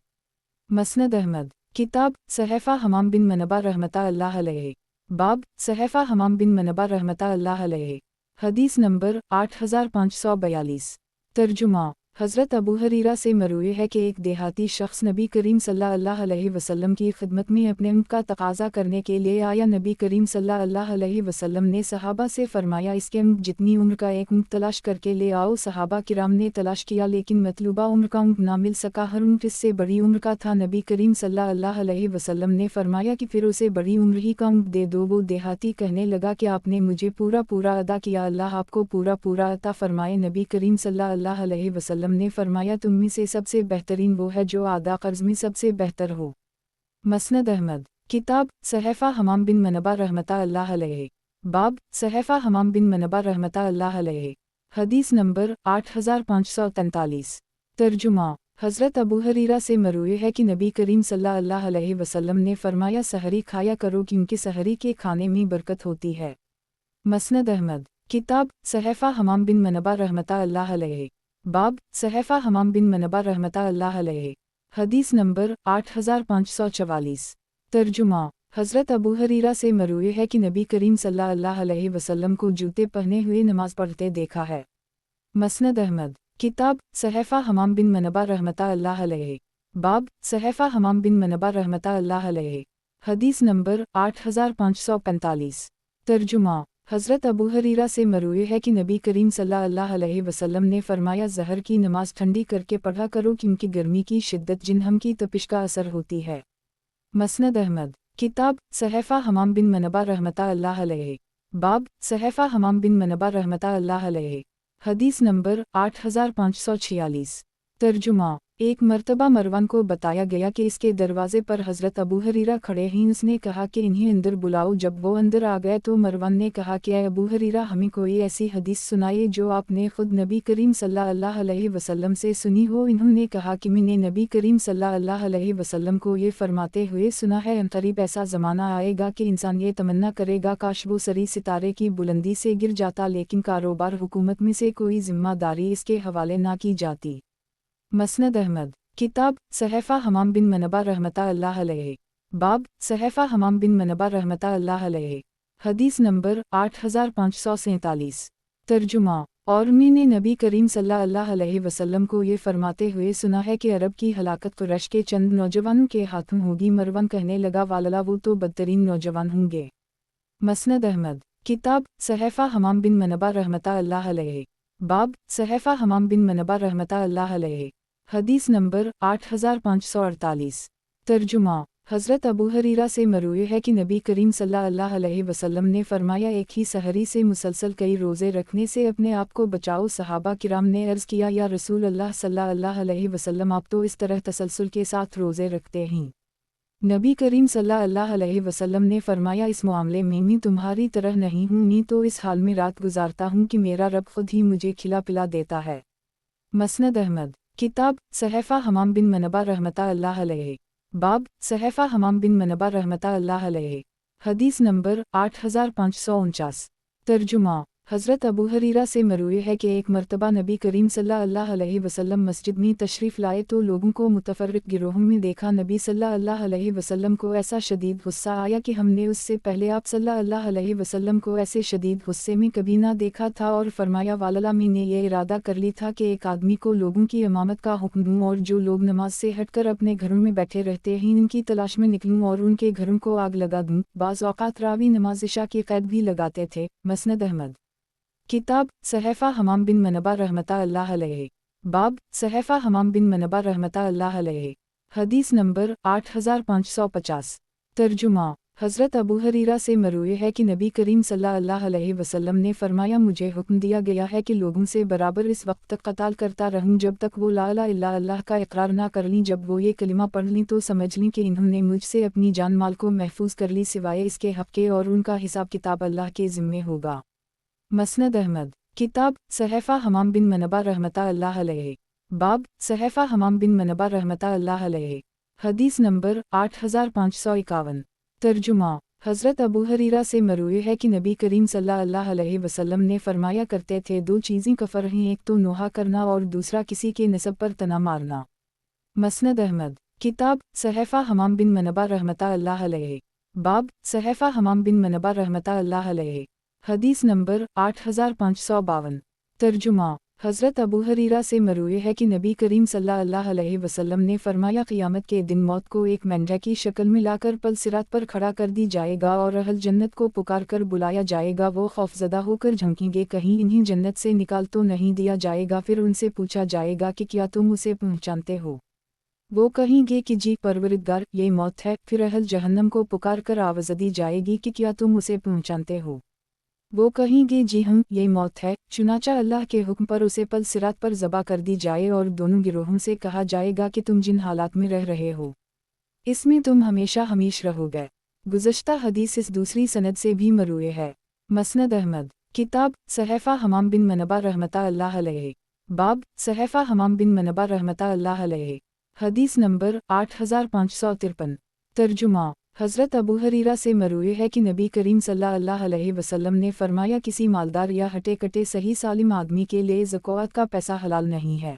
मसनद अहमद किताब सहफ़ा हमाम बिन मनबा रहमता अल्लाह अलैहि। बाब सहफ़ा हमाम बिन मनबा रहमता अल्लाह अलैहि। हदीस नंबर 8542। तर्जुमा हज़रत अबू हरीरा से मरूए है कि एक देहाती शख्स नबी करीम सल्लल्लाहु अलैहि वसल्लम की खिदमत में अपने ऊँट का तकाज़ा करने के लिए आया। नबी करीम सल्लल्लाहु अलैहि वसल्लम ने सहाबा से फरमाया, इसके ऊँट जितनी उम्र का एक ऊँट तलाश करके ले आओ। सहाबा किराम ने तलाश किया लेकिन मतलूबा उम्र का ऊँट ना मिल सका। हर ऊँट इससे बड़ी उम्र का था। नबी करीम सल्लल्लाहु अलैहि वसल्लम ने फरमाया कि फिर उसे बड़ी उम्र ही का ऊँट दे दो। वो देहाती कहने लगा कि आपने मुझे पूरा पूरा अदा किया, अल्लाह आपको पूरा पूरा अता फरमाए। नबी करीम सल्लल्लाहु अलैहि वसल्लम ने फरमाया, तुम में से सबसे बेहतरीन वो है जो आदा कर्ज में सबसे बेहतर हो। मसनद अहमद। किताब सहफ़ा हमाम बिन मनबा रहमतुल्लाह अलैहि। बाब सहफ़ा हमाम बिन मनबा रहमतुल्लाह अलैहि। हदीस नंबर 8543। तर्जुमा। हज़रत अबू हरीरा से मरूए है कि नबी करीम सल्लल्लाहु अलैहि वसल्लम ने फरमाया, सहरी खाया करो क्योंकि सहरी के खाने में बरकत होती है। मसनद अहमद। किताब सहफ़ा हमाम बिन मनबा रहमतुल्लाह अलैहि। बाब सहफ़ा हमाम बिन मनबा रहमतुल्लाह अलैहि। हदीस नंबर 8544। तर्जुमा। हज़रत अबू हरीरा से मरूए है कि नबी करीम सल्लल्लाहु अलैहि वसल्लम को जूते पहने हुए नमाज पढ़ते देखा है। मसनद अहमद। किताब सहफ़ा हमाम बिन मनबा रहमतुल्लाह अलैहि। बाब सहफ़ा हमाम बिन मनबा रहमतुल्लाह अलैहि। हदीस नंबर 8545। तर्जुमा। हज़रत अबू हरीरा से मरूए है कि नबी करीम सल्लल्लाहु अलैहि वसल्लम ने फरमाया, ज़हर की नमाज ठंडी करके पढ़ा करो क्योंकि गर्मी की शिद्दत जिन्हम की तपिश का असर होती है। मसनद अहमद। किताब सहफ़ा हमाम बिन मनबा रहमतुल्लाह अलैहि। बाब सहफ़ा हमाम बिन मनबा रहमतुल्लाह अलैहि। हदीस नंबर 8546। तर्जुमा। एक मर्तबा मरवान को बताया गया कि इसके दरवाज़े पर हज़रत अबू हरीरा खड़े हैं। उसने कहा कि इन्हें अंदर बुलाओ। जब वो अंदर आ गए तो मरवान ने कहा कि अबू हरीरा, हमें कोई ऐसी हदीस सुनाइए जो आपने ख़ुद नबी करीम सल्लल्लाहु अलैहि वसल्लम से सुनी हो। इन्होंने कहा कि मैंने नबी करीम सल्लल्लाहु अलैहि वसल्लम को ये फरमाते हुए सुना है, अनक़रीब ऐसा ज़माना आएगा कि इंसान ये तमन्ना करेगा काश वो सरी सितारे की बुलंदी से गिर जाता, लेकिन कारोबार हुकूमत में से कोई ज़िम्मेदारी इसके हवाले ना की जाती। मसनद अहमद। किताब सहफ़ा हमाम बिन मनबा रहमतुल्लाह अलैहि। बाब सहफ़ा हमाम बिन मनबा रहमतुल्लाह अलैहि। हदीस नंबर 8547। तर्जुमा। और मैंने नबी करीम सल्लल्लाहु अलैहि वसल्लम को ये फरमाते हुए सुना है कि अरब की हलाकत कुरैश के चंद नौजवानों के हाथों होगी। मरवन कहने लगा, वालला वो तो बदतरीन नौजवान होंगे। मसनद अहमद। किताब सहफ़ा हमाम बिन मनबा रहमतुल्लाह अलैहि। बाब सहफ़ा हमाम बिन मनबा रहमतुल्लाह अलैहि। हदीस नंबर 8548। तर्जुमा। हज़रत अबू हरीरा से मरूए है कि नबी करीम सल्लल्लाहु अलैहि वसल्लम ने फरमाया, एक ही सहरी से मुसलसल कई रोज़े रखने से अपने आप को बचाओ। सहाबा किराम ने अर्ज़ किया, या रसूल अल्लाह सल्लल्लाहु अलैहि वसल्लम, आप तो इस तरह तसलसल के साथ रोज़े रखते हैं। नबी करीम सल्लल्लाहु अलैहि वसल्लम ने फरमाया, इस मामले में मैं तुम्हारी तरह नहीं हूँ, मैं तो इस हाल में रात गुजारता हूँ कि मेरा रब खुद ही मुझे खिला पिला देता है। मसनद अहमद। किताब सहफ़ा हमाम बिन मनबा रहमतुल्लाह अलैहि। बाब सहफ़ा हमाम बिन मनबा रहमतुल्लाह अलैहि। हदीस नंबर 8549। तर्जुमा। हज़रत अबू हरीरा से मरूए है कि एक मर्तबा नबी करीम सल्लल्लाहु अलैहि वसल्लम मस्जिद में तशरीफ़ लाए तो लोगों को मुतफ़र्रिक़ गिरोहों में देखा। नबी सल्लल्लाहु अलैहि वसल्लम को ऐसा शदीद गुस्सा आया कि हमने उससे पहले आप सल्लल्लाहु अलैहि वसल्लम को ऐसे शदीद गुस्से में कभी ना देखा था, और फरमाया, वालला मैंने ये इरादा कर ली था कि एक आदमी को लोगों की इमामत का हुक्म दूँ और जो लोग नमाज से हटकर अपने घरों में बैठे रहते हैं इनकी तलाश में निकलूँ और उनके घरों को आग लगा दूँ। बाज़ औक़ात रावी नमाज इशा की क़ैद भी लगाते थे। मसनद अहमद। किताब सहफ़ा हमाम बिन मनबा रहमतुल्लाह अलैहि। बाब सहफ़ा हमाम बिन मनबा रहमतुल्लाह अलैहि। हदीस नंबर 8550। तर्जुमा। हज़रत अबू हरीरा से मरूए है कि नबी करीम सल्लल्लाहु अलैहि वसल्लम ने फरमाया, मुझे हुक्म दिया गया है कि लोगों से बराबर इस वक्त तक क़ताल करता रहूं जब तक वो ला इलाहा इल्लल्लाह का इक़रार ना कर लीं। जब वो ये कलिमा पढ़ लीं तो समझ लीं कि इन्होंने मुझसे अपनी जान माल को महफूज कर ली सिवाय इसके हक़ के, और उनका हिसाब किताब अल्लाह के ज़िम्मे होगा। मसनद अहमद। किताब सहफ़ा हमाम बिन मनबा रहमतुल्लाह अलैहि। बाब सहफ़ा हमाम बिन मनबा रहमतुल्लाह अलैहि। हदीस नंबर 8551। तर्जुमा। हज़रत अबू हरीरा से मरूए है कि नबी करीम सल्लल्लाहु अलैहि वसल्लम ने फरमाया करते थे, दो चीज़ें कफ़र हैं, एक तो नोहा करना और दूसरा किसी के नसब पर तना मारना। मसनद अहमद। किताब सहफ़ा हमाम बिन मनबा रहमतुल्लाह अलैहि। बाब सहफ़ा हमाम बिन मनबा रहमतुल्लाह अलैहि। हदीस नंबर 8552। तर्जुमा। हज़रत अबू हरीरा से मरूए है कि नबी करीम सल्लल्लाहु अलैहि वसल्लम ने फरमाया क़यामत के दिन मौत को एक मेंढक की शक्ल में लाकर पल सिरात पर खड़ा कर दी जाएगा और अहल जन्नत को पुकार कर बुलाया जाएगा। वो खौफज़दा होकर झंकेंगे, कहीं इन्हीं जन्नत से निकाल तो नहीं दिया जाएगा। फिर उनसे पूछा जाएगा कि क्या तुम उसे पहचानते हो? वो कहेंगे कि जी परवरिदगार, ये मौत है। फिर अहल जहन्नम को पुकार कर आवाज़ दी जाएगी कि क्या तुम उसे पहचानते हो? वो कहेंगे जी हम, ये मौत है। चुनाचा अल्लाह के हुक्म पर उसे पल सिरात पर ज़बा कर दी जाए और दोनों गिरोहों से कहा जाएगा कि तुम जिन हालात में रह रहे हो इसमें तुम हमेशा हमीश रहोगे। गुज़श्ता हदीस इस दूसरी सनद से भी मरूए है। मसनद अहमद, किताब सहफ़ा हमाम बिन मनबा रहमतुल्लाह अलैहि, बाब सहफ़ा हमाम बिन मनबा रहमतुल्लाह अलैहि, हदीस नंबर 8553। तर्जुमा, हज़रत अबू हरीरा से मरूए है कि नबी करीम सल्लल्लाहु अलैहि वसल्लम ने फरमाया किसी मालदार या हटे कटे सही सालिम आदमी के लिए ज़कात का पैसा हलाल नहीं है।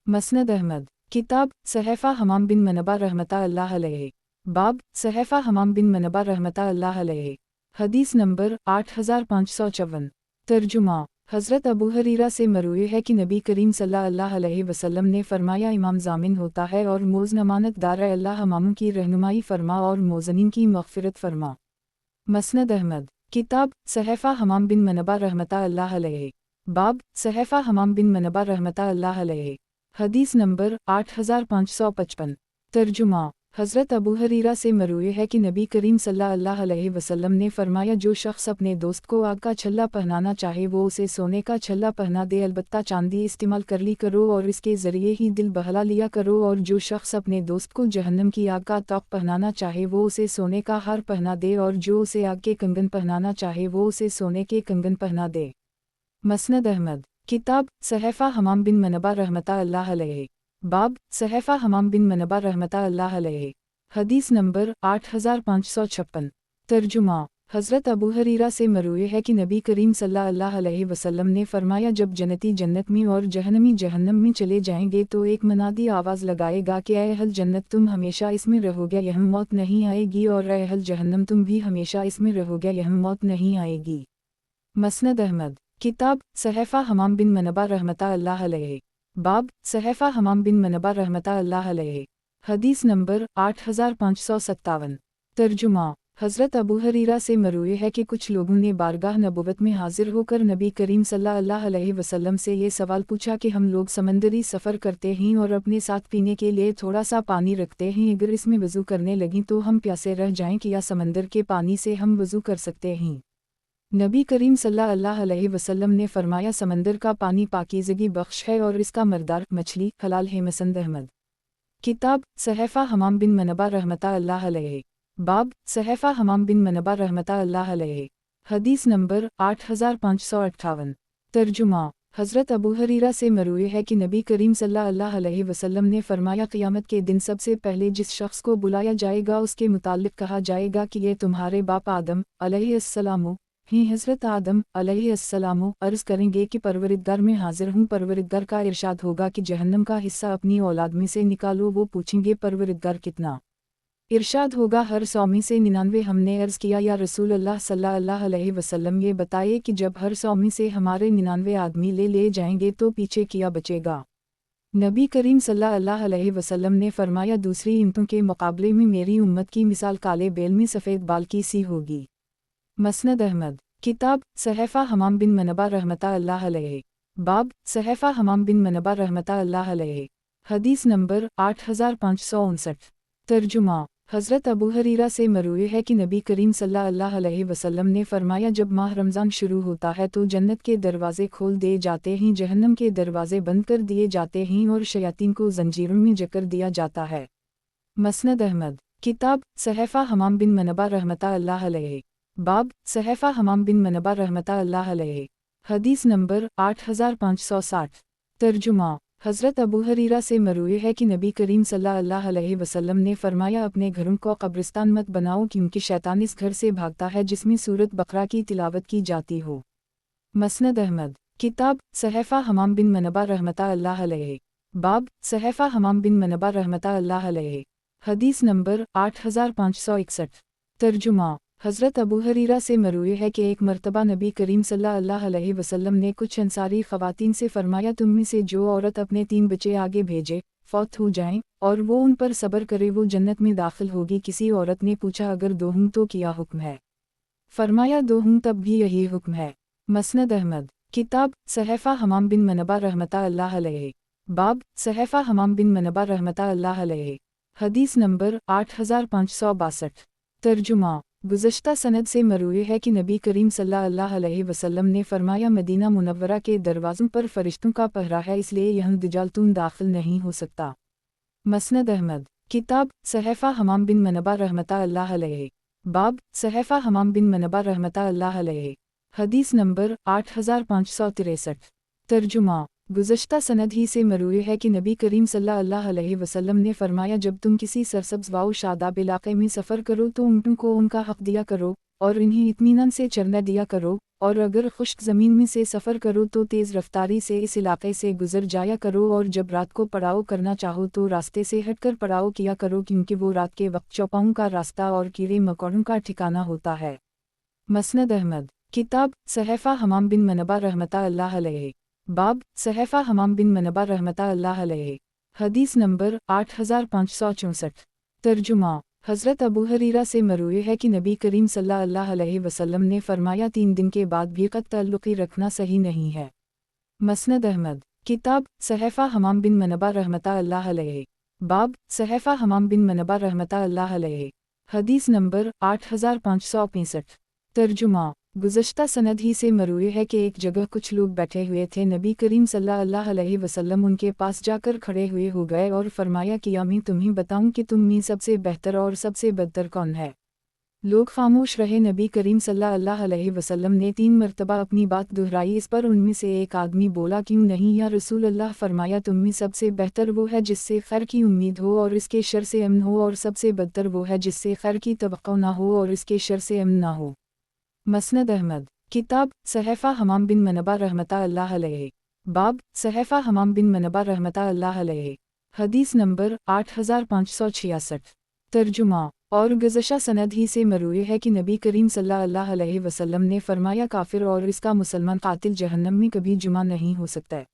मसनद अहमद, किताब सहफ़ा हमाम बिन मनबा रहमतुल्लाह अलैहि, बाब सहफ़ा हमाम बिन मनबा रहमतुल्लाह अलैहि, हदीस नंबर 8554। तर्जुमा, हज़रत अबू हरीरा से मरूए है कि नबी करीम सल्लल्लाहु अलैहि वसल्लम ने फरमाया इमाम ज़ामिन होता है और मोज़न अमानतदार है। अल्लाह इमामों की रहनुमाई फरमा और मोज़निन की मग़फ़िरत फरमा। मसनद अहमद, किताब सहफ़ा हमाम बिन मनबा रहमतुल्लाह अलैहि, बाब सहफ़ा हमाम बिन मनबा रहमतुल्लाह अलैहि, हदीस नंबर 8555। तर्जुमा, हज़रत अबू हरीरा से मरूए है कि नबी करीम सल्लल्लाहु अलैहि वसल्लम ने फरमाया जो शख्स अपने दोस्त को आग का छल्ला पहनाना चाहे वो उसे सोने का छल्ला पहना दे, अलबत्ता चांदी इस्तेमाल कर ली करो और इसके ज़रिए ही दिल बहला लिया करो। और जो शख्स अपने दोस्त को जहन्नम की आग का तौक़ पहनाना चाहे वो उसे सोने का हार पहना दे और जो उसे आग के कंगन पहनाना चाहे वो उसे सोने के कंगन पहना दे। मसनद अहमद, किताब सहफ़ा हमाम बिन मनबा रहमतुल्लाह अलैहि, बाब सहफ़ा हमाम बिन मनबा रहमतुल्लाह अलैहि, हदीस नंबर 8556। तर्जुमा, हज़रत अबू हरीरा से मरूए है कि नबी करीम सल्लल्लाहु अलैहि वसल्लम ने फरमाया जब जन्नती जन्नत में और जहन्नमी जहन्नम में चले जाएंगे तो एक मनादी आवाज़ लगाएगा कि ऐ अहल जन्नत तुम हमेशा इसमें रहोगे, यहाँ मौत नहीं आएगी, और ऐ अहल जहन्नम तुम भी हमेशा इसमें रहोगे, यहाँ मौत नहीं आएगी। मसनद अहमद, किताब सहफ़ा हमाम बिन मनबा रहमतुल्लाह अलैहि, बाब सहफ़ा हमाम बिन मनबा रहमतुल्लाह अलैहि, हदीस नंबर 8557। तर्जुमा, हज़रत अबू हरीरा से मरूए है कि कुछ लोगों ने बारगाह नबुवत में हाजिर होकर नबी करीम सल्लल्लाहु अलैहि वसल्लम से ये सवाल पूछा कि हम लोग समंदरी सफ़र करते हैं और अपने साथ पीने के लिए थोड़ा सा पानी रखते हैं, अगर इसमें वज़ू करने लगें तो हम प्यासे रह जाएं कि या समंदर के पानी से हम वज़ू कर सकते हैं? नबी करीम सल्लल्लाहु अलैहि वसल्लम ने फरमाया समंदर का पानी पाकीज़गी बख्श है और इसका मर्दार मछली हलाल है। मसनद अहमद, किताब सहफ़ा हमाम बिन मनबा रहमतुल्लाह अलैहि, बाब सहफ़ा हमाम बिन मनबा रहमतुल्लाह अलैहि, हदीस नंबर 8558। तर्जुमा, हज़रत अबू हरीरा से मरूए है कि नबी करीम सल्लल्लाहु अलैहि वसल्लम ने फरमाया क़यामत के दिन सबसे पहले जिस शख्स को बुलाया जाएगा उसके मुताल्लिक़ कहा जाएगा कि ये तुम्हारे बाप आदम अलैहिस्सलाम हैं। हज़रत आदम अलैहिस्सलाम अर्ज़ करेंगे कि परवरिदगार में हाजिर हूँ। परवरिदगार का इरशाद होगा कि जहन्नम का हिस्सा अपनी औलाद में से निकालो। वो पूछेंगे परवरिदगार कितना? इरशाद होगा हर 100 में से 99। हमने अर्ज़ किया या रसूल अल्लाह सल्लल्लाहु अलैहि वसल्लम ये बताइए कि जब हर 100 में से हमारे 99 आदमी ले जाएंगे तो पीछे क्या बचेगा? नबी करीम सल्लल्लाहु अलैहि वसल्लम ने फरमाया दूसरी उम्मतों के मुकाबले में मेरी उम्मत की मिसाल काले बैल में सफ़ेद बाल की सी होगी। मसनद अहमद, किताब सहफ़ा हमाम बिन मनबा रहमतुल्लाह अलैहि, बाब सहफ़ा हमाम बिन मनबा रहमतुल्लाह अलैहि, हदीस नंबर 8559। तर्जुमा, हज़रत अबू हरीरा से मरूए है कि नबी करीम सल्लल्लाहु अलैहि वसल्लम ने फरमाया जब माह रमज़ान शुरू होता है तो जन्नत के दरवाज़े खोल दिए जाते हैं, जहन्नम के दरवाज़े बंद कर दिए जाते हैं और शयातीन को जंजीरों में जकड़ दिया जाता है। मसनद अहमद, किताब सहफ़ा हमाम बिन मनबा रहमतुल्लाह अलैहि, बाब सहफ़ा हमाम बिन मनबा रहमतुल्लाह अलैहि, हदीस नंबर 8560। तर्जुमा, हज़रत अबू हरीरा से मरूए है कि नबी करीम सल्लल्लाहु अलैहि वसल्लम ने फरमाया अपने घरों को कब्रिस्तान मत बनाओ क्योंकि शैतान इस घर से भागता है जिसमें सूरत बकरा की तिलावत की जाती हो। मसनद अहमद, किताब सहफ़ा हमाम बिन मनबा रहमतुल्लाह अलैहि, बाब सहफ़ा हमाम बिन मनबा रहमतुल्लाह अलैहि, हदीस नंबर 8561। तर्जुमा, हज़रत अबू हरीरा से मरूई है कि एक मरतबा नबी करीम सल्लल्लाहु अलैहि वसल्लम ने कुछ अंसारी ख़वातीन से फरमाया, तुम में से जो औरत अपने 3 बच्चे आगे भेजे, फौत हो जाएं, और वो उन पर सब्र करे, वो जन्नत में दाखिल होगी। किसी औरत ने पूछा, अगर 2 हूँ तो क्या हुक्म है? फरमाया, 2 हूँ तब भी यही हुक्म है। मसनद अहमद, किताब सहफ़ा हमाम बिन मनबा रहमतुल्लाह अलैहि, बाब सहफ़ा हमाम बिन मनबा रहमतुल्लाह अलैहि, हदीस नंबर 8562। तर्जुमा, गुज़श्ता सनद से मरूई है कि नबी करीम सल्लल्लाहु अलैहि वसल्लम ने फरमाया, मदीना मुनव्वरा के दरवाज़ों पर फरिश्तों का पहरा है, इसलिए यहाँ दजालतून दाखिल नहीं हो सकता। मसनद अहमद, किताब सहफ़ा हमाम बिन मनबा रहमतुल्लाह अलैहि, बाब सहफ़ा हमाम बिन मनबा रहमतुल्लाह अलैहि, हदीस नंबर 8563। तर्जुमा, गुज़श्ता सनद ही से मरूई है कि नबी करीम सल्लल्लाहु अलैहि वसल्लम ने फरमाया, जब तुम किसी सरसब्ज़ व शादाब इलाक़े में सफ़र करो तो ऊँटों को उनका हक़ दिया करो और इन्हें इत्मीनान से चरना दिया करो, और अगर खुश्क ज़मीन में से सफ़र करो तो तेज़ रफ्तारी से इस इलाक़े से गुज़र जाया करो, और जब रात को पड़ाव करना चाहो तो रास्ते से हटकर पड़ाव किया करो, क्योंकि वो रात के वक्त चौपाओं का रास्ता और कीड़े मकोड़ों का ठिकाना होता है। मसनद अहमद, किताब सहफ़ा हमाम बिन मनबा रहमतुल्लाह अलैहि, बाब सहफ़ा हमाम बिन मनबा रहमतुल्लाह अलैहि, हदीस नंबर 8564। तर्जुमा, हज़रत अबू हरीरा से मरूई है कि नबी करीम सल्लल्लाहु अलैहि वसल्लम ने फरमाया, 3 दिन के बाद भी ताल्लुक़ी रखना सही नहीं है। मसनद अहमद, किताब सहफ़ा हमाम बिन मनबा रहमतुल्लाह अलैहि, बाब सहफ़ा हमाम बिन मनबा रहमतुल्लाह अलैहि, हदीस नंबर 8565। तर्जुमा, गुज़श्ता सनद ही से मरूई है कि एक जगह कुछ लोग बैठे हुए थे, नबी करीम सल्लल्लाहु अलैहि वसल्लम उनके पास जाकर खड़े हुए हो गए और फरमाया, कि मैं तुम्हें बताऊं कि तुम में सबसे बेहतर और सबसे बदतर कौन है? लोग खामोश रहे। नबी करीम सल्लल्लाहु अलैहि वसल्लम ने 3 मरतबा अपनी बात दोहराई। इस पर उनमें से एक आदमी बोला, क्यों नहीं या रसूल अल्लाह? फरमाया, तुम में सबसे बेहतर वो है जिससे खैर की उम्मीद हो और इसके शर से अमन हो, और सबसे बदतर वो है जिससे खैर की तवक्को ना हो और इसके शर से अमन ना हो। मसनद अहमद, किताब सहफ़ा हमाम बिन मनबा रहमतुल्लाह अलैहि, बाब सहफ़ा हमाम बिन मनबा रहमतुल्लाह अलैहि, हदीस नंबर 8566। तर्जुमा, और गुज़श्ता सनद ही से मरूई है कि नबी करीम सल्लल्लाहु अलैहि वसल्लम ने फरमाया, काफिर और इसका मुसलमान कातिल जहन्नम में कभी जुमा नहीं हो सकता।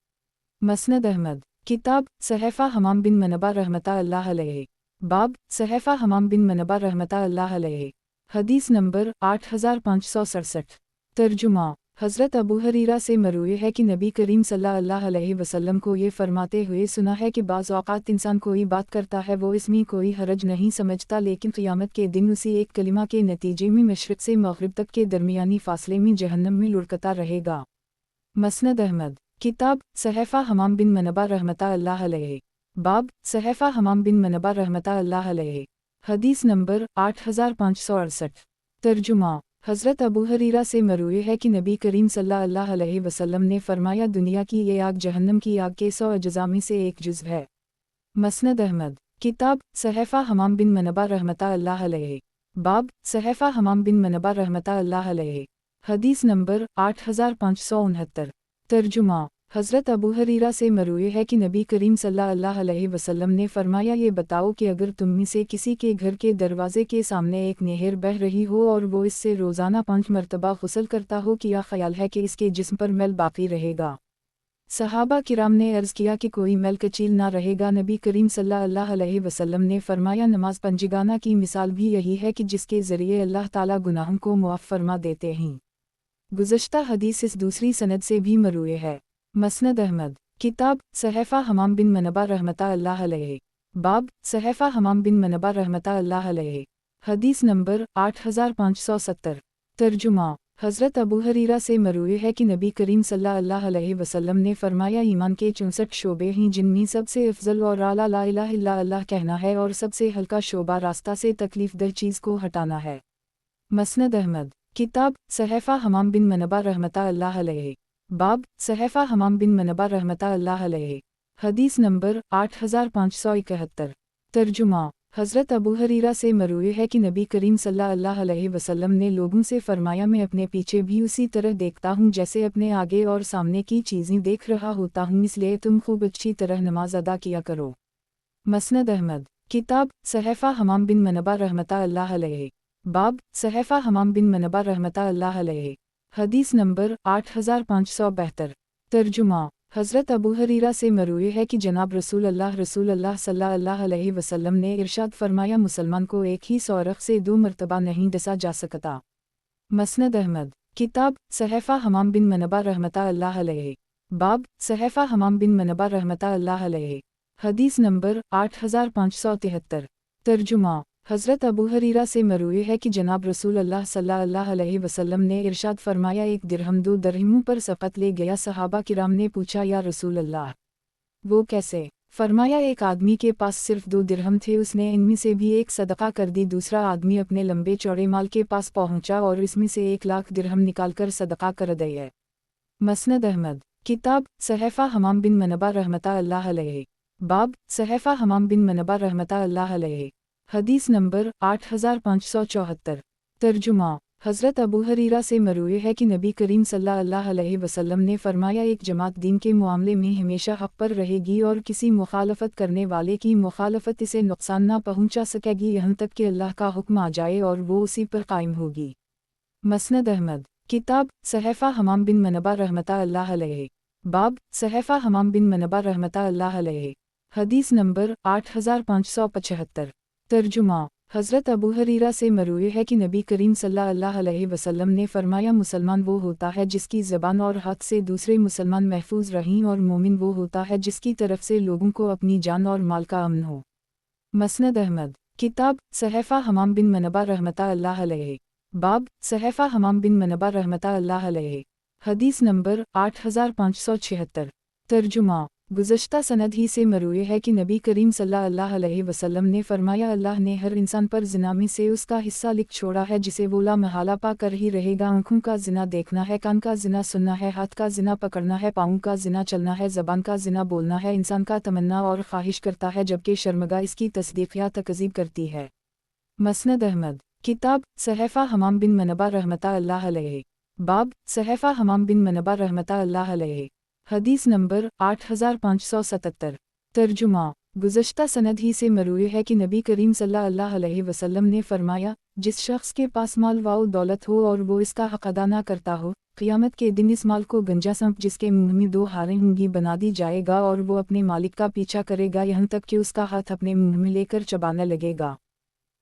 मसनद अहमद, किताब सहफ़ा हमाम बिन मनबा रहमतुल्लाह अलैहि, बाब सहफ़ा हमाम बिन मनबा रहमतुल्लाह अलैहि, हदीस नंबर 8567। तर्जुमा, हज़रत अबू हरीरा से मरूई है कि नबी करीम सल्लल्लाहु अलैहि वसल्लम को ये फरमाते हुए सुना है कि बाज़ औक़ात इंसान कोई बात करता है, वो इसमें कोई हरज नहीं समझता, लेकिन क़ियामत के दिन उसी एक कलिमा के नतीजे में मशरिक़ से मग़रिब तक के दरमियानी फ़ासले में जहन्नम में लुढ़कता रहेगा। मसनद अहमद, किताब सहफ़ा हमाम बिन मनबा रहमतुल्लाह अलैहि, बाब सहफ़ा हमाम बिन मनबा रहमतुल्लाह अलैहि, हदीस नंबर 8568। तर्जुमा, हज़रत अबू हरीरा से मरूई है कि नबी करीम सल्लल्लाहु अलैहि वसल्लम ने फरमाया, दुनिया की ये आग जहन्नम की आग के 100 अज्ज़ा में से एक जुज़ है। मसनद अहमद, किताब सहफ़ा हमाम बिन मनबा रहमतुल्लाह अलैहि, बाब सहफ़ा हमाम बिन मनबा रहमतुल्लाह अलैहि, हदीस नंबर 8569। तर्जुमा, हज़रत अबू हरीरा से मरूई है कि नबी करीम सल्लल्लाहु अलैहि वसल्लम ने फरमाया, ये बताओ कि अगर तुम में से किसी के घर के दरवाज़े के सामने एक नहर बह रही हो और वो इससे रोज़ाना 5 मरतबा गुस्ल करता हो, क्या ख़याल है कि इसके जिस्म पर मैल बाकी रहेगा? सहाबा किराम ने अर्ज़ किया कि कोई मैल कचील ना रहेगा। नबी करीम सल्लल्लाहु अलैहि वसल्लम ने फरमाया, नमाज पंजिगाना की मिसाल भी यही है कि जिसके ज़रिए अल्लाह ताला गुनाहों को मुआफ़ फरमा देते हैं। गुज़श्ता हदीस इस दूसरी सनद से भी मरूई है। मसनद अहमद, किताब सहफ़ा हमाम बिन मनबा रहमतुल्लाह अलैहि, बाब सहफ़ा हमाम बिन मनबा रहमतुल्लाह अलैहि, हदीस नंबर 8570। तर्जुमा, हज़रत अबू हरीरा से मरूई है कि नबी करीम सल्लल्लाहु अलैहि वसल्लम ने फरमाया, ईमान के 64 शोबे हैं, जिनमें सबसे अफजल और आला ला इलाहा इल्लल्लाह कहना है, और सबसे हल्का शोबा रास्ता से तकलीफ दह चीज़ को हटाना है। मसनद अहमद, किताब सहफ़ा हमाम बिन मनबा रहमतुल्लाह अलैहि, बाब सहफ़ा हमाम बिन मनबा रहमतुल्लाह अलैहि, हदीस नंबर 8571। तर्जुमा, हज़रत अबू हरीरा से मरूई है कि नबी करीम सल्लल्लाहु अलैहि वसल्लम ने लोगों से फरमाया, मैं अपने पीछे भी उसी तरह देखता हूँ जैसे अपने आगे और सामने की चीज़ें देख रहा होता हूँ, इसलिए तुम खूब अच्छी तरह नमाज अदा किया करो। मसनद अहमद, किताब सहफ़ा हमाम बिन मनबा रहमतुल्लाह अलैहि, बाब सहफ़ा हमाम बिन मनबा रहमतुल्लाह अलैहि। हदीस नंबर 8572। तर्जुमा। हज़रत अबू हरीरा से मरूई है कि जनाब रसूलुल्लाह सल्लल्लाहु अलैहि वसल्लम ने इरशाद फरमाया, मुसलमान को एक ही सौरख से 2 मरतबा नहीं डसा जा सकता। मसनद अहमद। किताब सहफ़ा हमाम बिन मनबा रहमतुल्लाह अलैहि। बाब सहफ़ा हमाम बिन मनबा रहमतुल्लाह अलैहि। हदीस नंबर 8573। तर्जुमा। हज़रत अबू हरीरा से मरूई है कि जनाब रसूलुल्लाह सल्लल्लाहु अलैहि वसल्लम ने इरशाद फरमाया, एक दिरहम 2 दिरहमों पर सक़त ले गया। सहाबा किराम ने पूछा, या रसूलल्लाह वो कैसे? फरमाया, एक आदमी के पास सिर्फ 2 दिरहम थे, उसने इनमें से भी एक सदका कर दी। दूसरा आदमी अपने लंबे चौड़े माल के पास पहुंचा और इसमें से 1 लाख दिरहम निकालकर सदका कर दिया। मसनद अहमद। किताब सहफ़ा हमाम बिन मनबा रहमतुल्लाह अलैहि। बाब सहफ़ा हमाम बिन मनबा रहमतुल्लाह अलैहि। हदीस नंबर 8574। तर्जुमा। हज़रत अबू हरीरा से मरूई है कि नबी करीम सल्लल्लाहु अलैहि वसल्लम ने फरमाया, एक जमात दीन के मामले में हमेशा हक़ पर रहेगी और किसी मुखालफत करने वाले की मुखालफत इसे नुकसान ना पहुँचा सकेगी, यहाँ तक कि अल्लाह का हुक्म आ जाए और वो उसी पर कायम होगी। मसनद अहमद। किताब सहफ़ा हमाम बिन मनबा रहमतुल्लाह अलैहि। बाब सहफ़ा हमाम बिन मनबा रहमतुल्लाह अलैहि। हदीस नंबर 8575। तर्जुमा। हज़रत अबू हरीरा से मरूई है कि नबी करीम सल्लल्लाहु अलैहि वसल्लम ने फरमाया, मुसलमान वो होता है जिसकी ज़बान और हाथ से दूसरे मुसलमान महफूज रहें, और मोमिन वो होता है जिसकी तरफ से लोगों को अपनी जान और माल का अमन हो। मसनद अहमद। किताब सहफ़ा हमाम बिन मनबा रहमतुल्लाह अलैहि। बाब सहफ़ा हमाम बिन मनबा रहमतुल्लाह अलैहि। हदीस नंबर 8576। तर्जुमा। गुज़श्ता सनद ही से मरूई है कि नबी करीम सल्लल्लाहु अलैहि वसल्लम ने फरमाया, अल्लाह ने हर इंसान पर ज़िना में से उसका हिस्सा लिख छोड़ा है जिसे वो ला महला पा कर ही रहेगा। आँखों का ज़िना देखना है, कान का ज़िना सुनना है, हाथ का ज़िना पकड़ना है, पाँव का ज़िना चलना है, ज़बान का ज़िना बोलना है। इंसान का तमन्ना और ख्वाहिश करता है जबकि शर्मगा इसकी तस्दीक़ या तकज़ीब करती है। मसनद अहमद। किताब सहफ़ा हमाम बिन मनबा रहमतुल्लाह अलैहि। बाब सहफ़ा हमाम बिन मनबा रहमतुल्लाह अलैहि। हदीस नंबर 8577। तर्जुमा। गुज़श्ता सनद ही से मरूई है कि नबी करीम सल्लल्लाहु अलैहि वसल्लम ने फरमाया, जिस शख्स के पास माल व दौलत हो और वो इसका हक़ अदा ना करता हो, क़यामत के दिन इस माल को गंजा सांप जिसके मुंह में 2 हारें होंगी बना दी जाएगा, और वो अपने मालिक का पीछा करेगा यहाँ तक कि उसका हाथ अपने मुंह में लेकर चबाने लगेगा।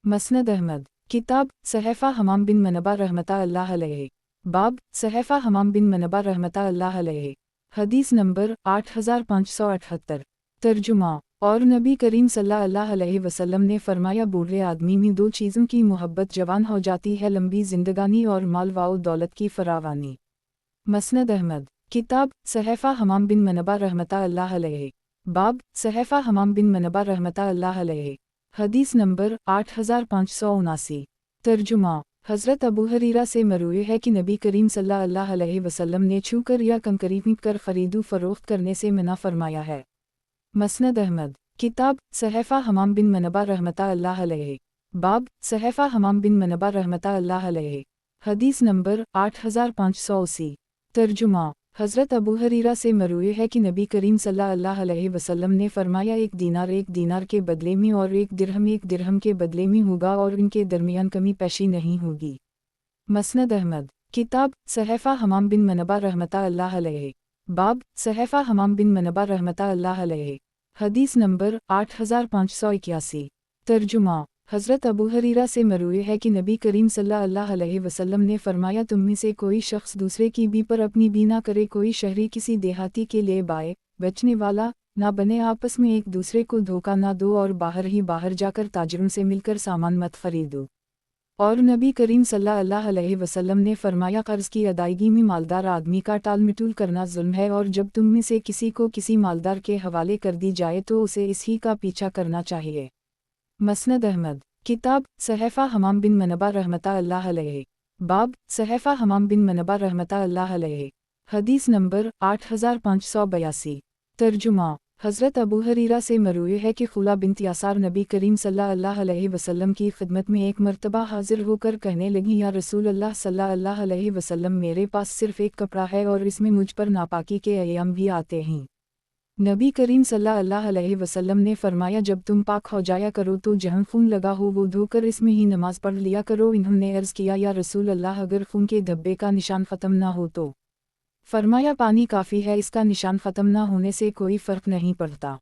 मसनद अहमद। किताब सहफ़ा हमाम बिन मनबा रहमतुल्लाह अलैहि। बाब सहफ़ा हमाम बिन मनबा रहमतुल्लाह अलैहि। हदीस नंबर 8578। तर्जुमा। और नबी करीम सल्लल्लाहु अलैहि वसल्लम ने फरमाया, बूढ़े आदमी में 2 चीज़ों की मोहब्बत जवान हो जाती है, लंबी जिंदगानी और माल व दौलत की फरावानी। मसनद अहमद। किताब सहफ़ा हमाम बिन मनबा रहमतुल्लाह अलैहि। बाब सहफ़ा हमाम बिन मनबा रहमतुल्लाह अलैहि। हदीस नंबर 8579। तर्जुमा। हज़रत अबू हरीरा से मरूई है कि नबी करीम सल्लल्लाहु अलैहि वसल्लम ने छूकर या कंकरी पीट कर खरीदो फरोख्त करने से मना फरमाया है। मसनद अहमद। किताब सहफ़ा हमाम बिन मनबा रहमतुल्लाह अलैहि। बाब सहफ़ा हमाम बिन मनबा रहमतुल्लाह अलैहि। हदीस नंबर 8580। तर्जुमा। हज़रत अबू हरीरा से मरूई है कि नबी करीम सल्लल्लाहु अलैहि वसल्लम ने फरमाया, एक दीनार के बदले में और एक दिरहम के बदले में होगा, और इनके दरमियान कमी पेशी नहीं होगी। मसनद अहमद। किताब सहफ़ा हमाम बिन मनबा रहमतुल्लाह अलैहि। बाब सहफ़ा हमाम बिन मनबा रहमतुल्लाह अलैहि। हदीस नंबर 8581। तर्जुमा। हज़रत अबू हरीरा से मरूई है कि नबी करीम सल्लल्लाहु अलैहि वसल्लम ने फरमाया, तुम में से कोई शख्स दूसरे की बी पर अपनी बी ना करे। कोई शहरी किसी देहाती के लिए बाय बेचने वाला ना बने, आपस में एक दूसरे को धोखा ना दो, और बाहर जाकर ताजरों से मिलकर सामान मत खरीदो। और नबी करीम सल्लल्लाहु अलैहि वसल्लम ने फरमाया, कर्ज़ की अदायगी में मालदार आदमी का टाल मटोल करना जुल्म है, और जब तुम में से किसी को किसी मालदार के हवाले कर दी जाए तो उसे इसी का पीछा करना चाहिए। मसनद अहमद। किताब सहफ़ा हमाम बिन मनबा रहमतुल्लाह अलैहि। बाब सहफ़ा हमाम बिन मनबा रहमतुल्लाह अलैहि। हदीस नंबर 8582। तर्जुमा। हज़रत अबू हरीरा से मरूई है कि खुला बिन्त यासार नबी करीम सल्लल्लाहु अलैहि वसल्लम की खिदमत में एक मर्तबा हाजिर होकर कहने लगी, या रसूलल्लाह सल्लल्लाहु अलैहि वसल्लम, मेरे पास सिर्फ़ एक कपड़ा है और इसमें मुझ पर नापाकी के अय्याम भी आते हैं। नबी करीम सल्लल्लाहु अलैहि वसल्लम ने फरमाया, जब तुम पाक हो जाया करो तो जहाँ खून लगा हो वो धोकर इसमें ही नमाज पढ़ लिया करो। इन्होंने अर्ज़ किया, या रसूल अल्लाह, अगर खून के धब्बे का निशान ख़त्म ना हो तो? फरमाया, पानी काफ़ी है, इसका निशान ख़त्म ना होने से कोई फ़र्क नहीं पड़ता।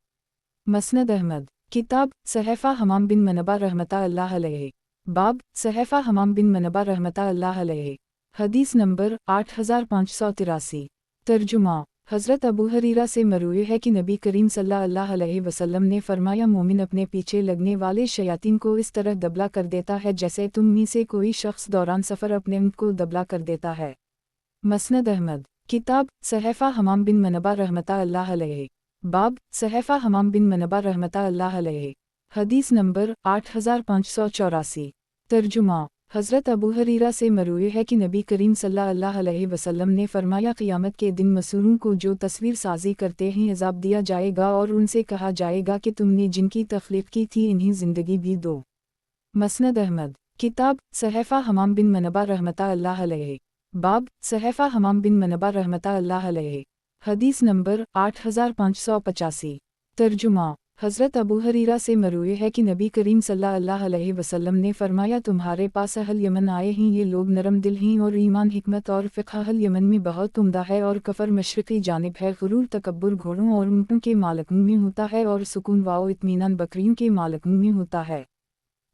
मसनद अहमद किताब सहफ़ा हमाम बिन मनबा रहमतुल्लाह अलैहि। बाब सहफ़ा हमाम बिन मनबा रहमतुल्लाह अलैहि। हदीस नंबर 8583। तर्जुमा हज़रत अबू हरीरा से मरूए है कि नबी करीम सल्लल्लाहु अलैहि वसल्लम ने फरमाया, मोमिन अपने पीछे लगने वाले शयातीन को इस तरह दबला कर देता है जैसे तुम में से कोई शख्स दौरान सफ़र अपने ऊँट को दबला कर देता है। मसनद अहमद किताब सहफ़ा हमाम बिन मनबा रहमतुल्लाह अलैहि। बाब सहफ़ा हमाम बिन मनबा रहमतुल्लाह अलैहि। हदीस नंबर 8584। तर्जुमा हज़रत अबू हरीरा से मरूए है कि नबी करीम सल्लल्लाहु अलैहि वसल्लम ने फरमाया, क़यामत के दिन मसूरों को जो तस्वीर साजी करते हैं अज़ाब दिया जाएगा और उनसे कहा जाएगा कि तुमने जिनकी तख्लीक़ की थी इन्हीं ज़िंदगी भी दो। मसनद अहमद किताब सहफ़ा हमाम बिन मनबा रहमतुल्लाह अलैहि। बाब सहफ़ा हमाम बिन मनबा रहमतुल्लाह अलैहि। हदीस नंबर 8585। तर्जुमा हज़रत अबू हरीरा से मरूए है कि नबी करीम सल्लल्लाहु अलैहि वसल्लम ने फरमाया, तुम्हारे पास अहल यमन आए हैं, ये लोग नरम दिल हैं और ईमान, हिकमत और फ़िक़्ह अहल यमन में बहुत उम्दा है और कफ़र मशरिक़ी जानिब है। गुरूर तकब्बुर घोड़ों और ऊँटों के मालिकों में होता है और सुकून व इत्मीनान बकरियों के मालिकों में होता है।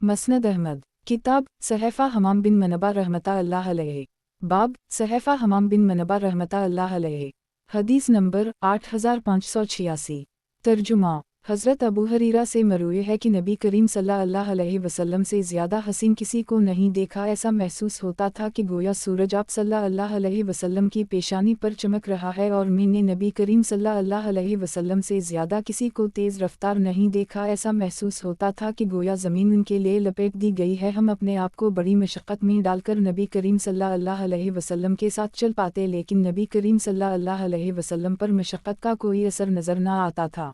मसनद अहमद किताब सहफ़ा हमाम बिन मनबा रहमतुल्लाह अलैहि। बाब सहफ़ा हमाम बिन मनबा रहमतुल्लाह अलैहि। हदीस नंबर 8586। तर्जुमा हज़रत अबू हरीरा से मरूए है कि नबी करीम सल्लल्लाहु अलैहि वसल्लम से ज़्यादा हसीन किसी को नहीं देखा। ऐसा महसूस होता था कि गोया सूरज आप सल्लल्लाहु अलैहि वसल्लम की पेशानी पर चमक रहा है, और मैंने नबी करीम सल्लल्लाहु अलैहि वसल्लम से ज़्यादा किसी को तेज़ रफ्तार नहीं देखा। ऐसा महसूस होता था कि गोया ज़मीन उनके लिए लपेट दी गई है। हम अपने आप को बड़ी मशक्क़त में डालकर नबी करीम सल्लल्लाहु अलैहि वसल्लम के साथ चल पाते, लेकिन नबी करीम सल्लल्लाहु अलैहि वसल्लम पर मशक्क़त का कोई असर नज़र न आता था।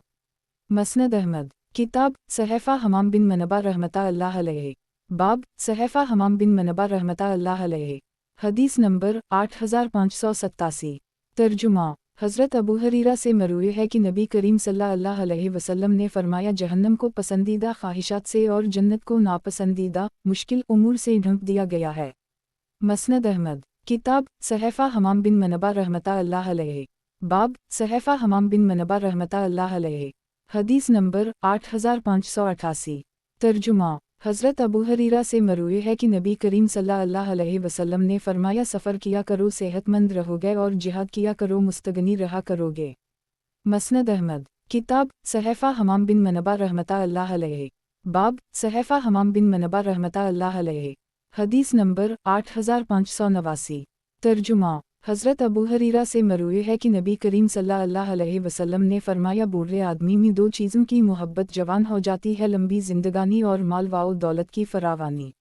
मसनद अहमद किताब सहफ़ा हमाम बिन मनबा रहमतुल्लाह अलैहि। बाब सहफ़ा हमाम बिन मनबा रहमतुल्लाह अलैहि। हदीस नंबर 8587। तर्जुमा हज़रत अबू हरीरा से मरूए है कि नबी करीम सल्लल्लाहु अलैहि वसल्लम ने फरमाया, जहन्नम को पसंदीदा ख्वाहिशात से और जन्नत को नापसंदीदा मुश्किल उमूर से ढक दिया गया है। मसनद अहमद किताब सहफ़ा हमाम बिन मनबा रहमतुल्लाह अलैहि। बाब सहफ़ा हमाम बिन मनबा रहमतुल्लाह अलैहि। हदीस नंबर 8588। तर्जुमा हज़रत अबू हरीरा से मरूए है कि नबी करीम सल्लल्लाहु अलैहि वसल्लम ने फरमाया, सफ़र किया करो सेहतमंद रहोगे और जिहाद किया करो मुस्तगनी रहा करोगे। मसनद अहमद किताब सहफ़ा हमाम बिन मनबा रहमतुल्लाह अलैहि। बाब सहफ़ा हमाम बिन मनबा रहमतुल्लाह अलैहि। हदीस नंबर 8589। तर्जुमा हज़रत अबू हरीरा से मरूए है कि नबी करीम सल्लल्लाहु अलैहि वसल्लम ने फरमाया, बूढ़े आदमी में दो चीज़ों की मोहब्बत जवान हो जाती है, लंबी जिंदगानी और माल व दौलत की फरावानी।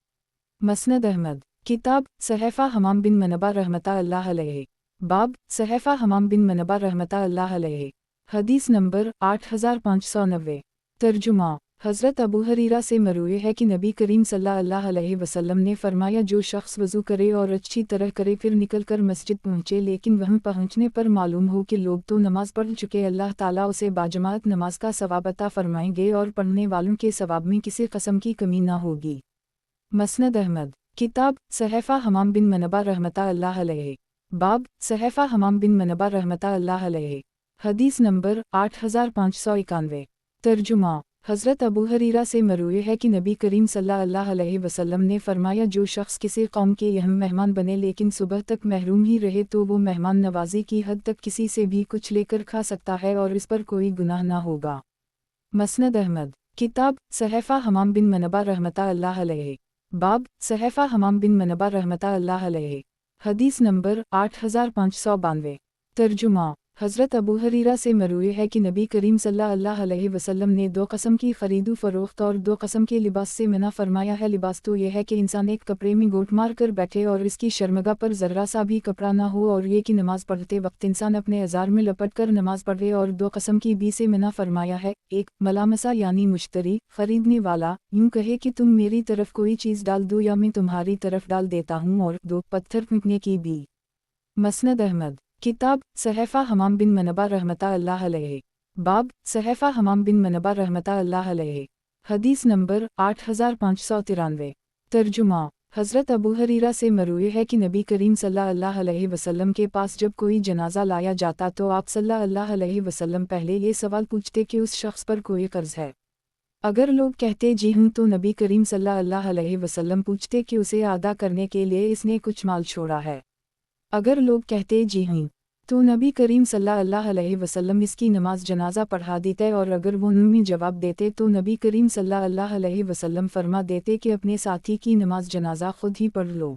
मसनद अहमद किताब सहफ़ा हमाम बिन मनबा रहमतुल्लाह अलैहि। बाब सहफ़ा हमाम बिन मनबा रहमतुल्लाह अलैहि। हदीस नंबर 8590। तर्जुमा हज़रत अबू हरीरा से मरूए है कि नबी करीम सल्लल्लाहु अलैहि वसल्लम ने फरमाया, जो शख्स वज़ू करे और अच्छी तरह करे फिर निकल कर मस्जिद पहुँचे, लेकिन वहाँ पहुँचने पर मालूम हो कि लोग तो नमाज पढ़ चुके, अल्लाह ताला उसे बाजमात नमाज का सवाब अता फरमाएंगे और पढ़ने वालों के सवाब में किसी कस्म की कमी ना होगी। मसनद अहमद किताब सहफ़ा हमाम बिन मनबा रहमतुल्लाह अलैहि। बाब सहफ़ा हमाम बिन मनबा रहमतुल्लाह अलैहि। हदीस नंबर 8591। तर्जुमा हज़रत अबू हरीरा से मरूए है कि नबी करीम सल्लल्लाहु अलैहि वसल्लम ने फरमाया, जो शख्स किसी कौम के यहाँ मेहमान बने लेकिन सुबह तक महरूम ही रहे तो वो मेहमान नवाजी की हद तक किसी से भी कुछ लेकर खा सकता है और इस पर कोई गुनाह ना होगा। मसनद अहमद किताब सहफ़ा हमाम बिन मनबा रहमतुल्लाह अलैहि। बाब सहफ़ा हमाम बिन मनबा रहमतुल्लाह अलैहि। हदीस नंबर 8592। तर्जुमा हज़रत अबू हरीरा से मरूए है कि नबी करीम सल्लल्लाहु अलैहि वसल्लम ने दो कस्म की ख़रीदो फ़रोख्त और दो कस्म के लिबास से मना फरमाया है। लिबास तो यह है कि इंसान एक कपड़े में गोट मार कर बैठे और इसकी शर्मगा पर ज़र्रा सा भी कपड़ा ना हो, और ये कि नमाज पढ़ते वक्त इंसान अपने अज़ार में लपट कर नमाज पढ़े। और दो कस्म की भी से मना फरमाया है, एक मलामसा यानी मुश्तरी ख़रीदने वाला यूँ कहे कि तुम मेरी तरफ कोई चीज़ डाल दो या मैं तुम्हारी तरफ डाल देता हूँ, और दो पत्थर फेंकने की भी। मसनद अहमद किताब सहफ़ा हमाम बिन मनबा रहमतुल्लाह अलैहि। बाब सहफ़ा हमाम बिन मनबा रहमतुल्लाह अलैहि। हदीस नंबर 8593। तर्जुमा। हज़रत अबू हरीरा से मरूए है कि नबी करीम सल्लल्लाहु अलैहि वसल्लम के पास जब कोई जनाजा लाया जाता तो आप सल्लल्लाहु अलैहि वसल्लम पहले ये सवाल पूछते कि उस शख्स पर कोई कर्ज है। अगर लोग कहते जी हूँ तो नबी करीम सल्लल्लाहु अलैहि वसल्लम पूछते कि उसे अदा करने के लिए इसने कुछ माल छोड़ा है। अगर लोग कहते जी हूँ तो नबी करीम सल्लल्लाहु अलैहि वसल्लम इसकी नमाज जनाजा पढ़ा देते, और अगर वो उन्हीं जवाब देते तो नबी करीम सल्लल्लाहु अलैहि वसल्लम फरमा देते कि अपने साथी की नमाज जनाजा खुद ही पढ़ लो।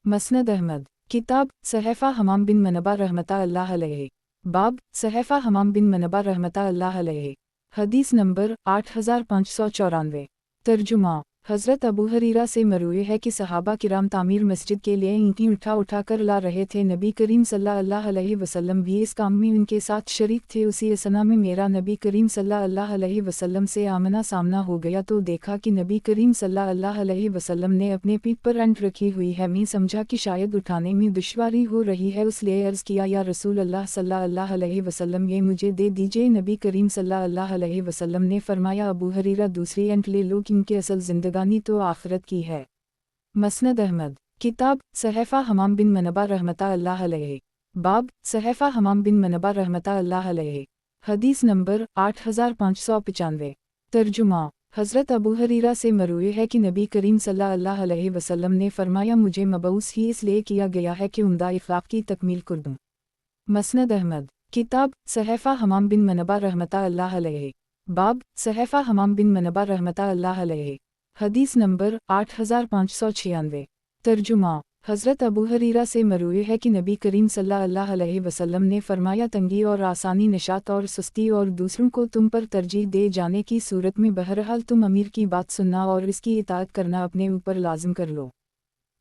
मसनद अहमद। किताब सहफ़ा हमाम बिन मनबा रहमतुल्लाह अलैहि। बाब सहफ़ा हमाम बिन मनबा रहमतुल्लाह अलैहि। हदीस नंबर 8594। तर्जुमा। हज़रत अबू हरीरा से मरूए है कि सहाबा किराम तामीर मस्जिद के लिए ईंटें उठा कर ला रहे थे। नबी करीम सल्लल्लाहु अलैहि वसल्लम भी इस काम में उनके साथ शरीक थे। उसी असना में मेरा नबी करीम सल्लल्लाहु अलैहि वसल्लम से आमना सामना हो गया तो देखा कि नबी करीम सल्लल्लाहु अलैहि वसल्लम ने अपने पीठ पर अंट रखी हुई है। मैं समझा कि शायद उठाने में दुश्वारी हो रही है, इसलिए अर्ज़ किया, या रसूल अल्लाह सल्लल्लाहु अलैहि वसल्लम ये मुझे दे दीजिए। नबी करीम सल्लल्लाहु अलैहि वसल्लम ने फरमाया, अबू हरीरा दूसरी अंट ले लो क्योंकि असल जिंदगानी तो आखिरत की है। मसनद अहमद। किताब सहफ़ा हमाम बिन मनबा रहमतुल्लाह अलैहि। बाब सहफ़ा हमाम बिन मनबा रहमतुल्लाह अलैहि। हदीस नंबर 8595। तर्जुमा। हज़रत अबू हरीरा से मरूए है कि नबी करीम सल्लल्लाहु अलैहि वसल्लम ने फरमाया, मुझे मबऊस ही इसलिए किया गया है कि उम्दा इख़लाक़ की तकमील कर दूँ। मसनद अहमद। किताब सहफ़ा हमाम बिन मनबा रहमतुल्लाह अलैहि। बाब सहफ़ा हमाम बिन मनबा रहमतुल्लाह अलैहि। हदीस नंबर 8596। तर्जुमा। हज़रत अबू हरीरा से मरूए है कि नबी करीम सल्लल्लाहु अलैहि वसल्लम ने फरमाया, तंगी और आसानी, नशात और सुस्ती और दूसरों को तुम पर तरजीह दे जाने की सूरत में बहरहाल तुम अमीर की बात सुनना और इसकी इताअत करना अपने ऊपर लाजिम कर लो।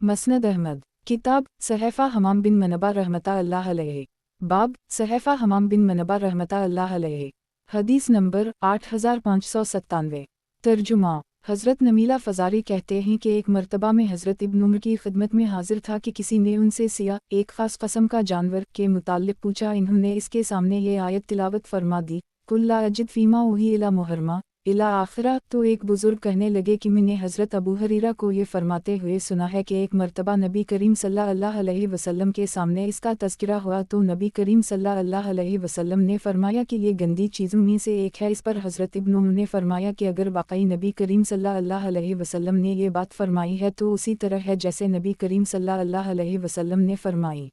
मसनद अहमद। किताब सहफ़ा हमाम बिन मनबा रहमतुल्लाह अलैहि। बाब सहफ़ा हमाम बिन मनबा रहमतुल्लाह अलैहि। हदीस नंबर 8597। तर्जुमा। हज़रत नमीला फ़ज़ारी कहते हैं कि एक मर्तबा में हज़रत इब्न उमर की खिदमत में हाजिर था कि किसी ने उनसे सिया एक ख़ास क़स्म का जानवर के मुताल्लिक़ पूछा। इन्होंने इसके सामने ये आयत तिलावत फरमा दी, कुल ला अजिद फ़ीमा उही इला मुहर्रमा इला आखिरा। तो एक बुज़ुर्ग कहने लगे कि मैंने हज़रत अबू हरीरा को ये फरमाते हुए सुना है कि एक मर्तबा नबी करीम सल्लल्लाहु अलैहि वसल्लम के सामने इसका तज़किरा हुआ तो नबी करीम सल्लल्लाहु अलैहि वसल्लम ने फरमाया कि ये गंदी चीज़ों में से एक है। इस पर हज़रत इब्न उमर ने फरमाया कि अगर वाकई नबी करीम सल्लल्लाहु अलैहि वसल्लम ने ये बात फरमाई है तो उसी तरह है जैसे नबी करीम सल्लल्लाहु अलैहि वसल्लम ने फरमाई।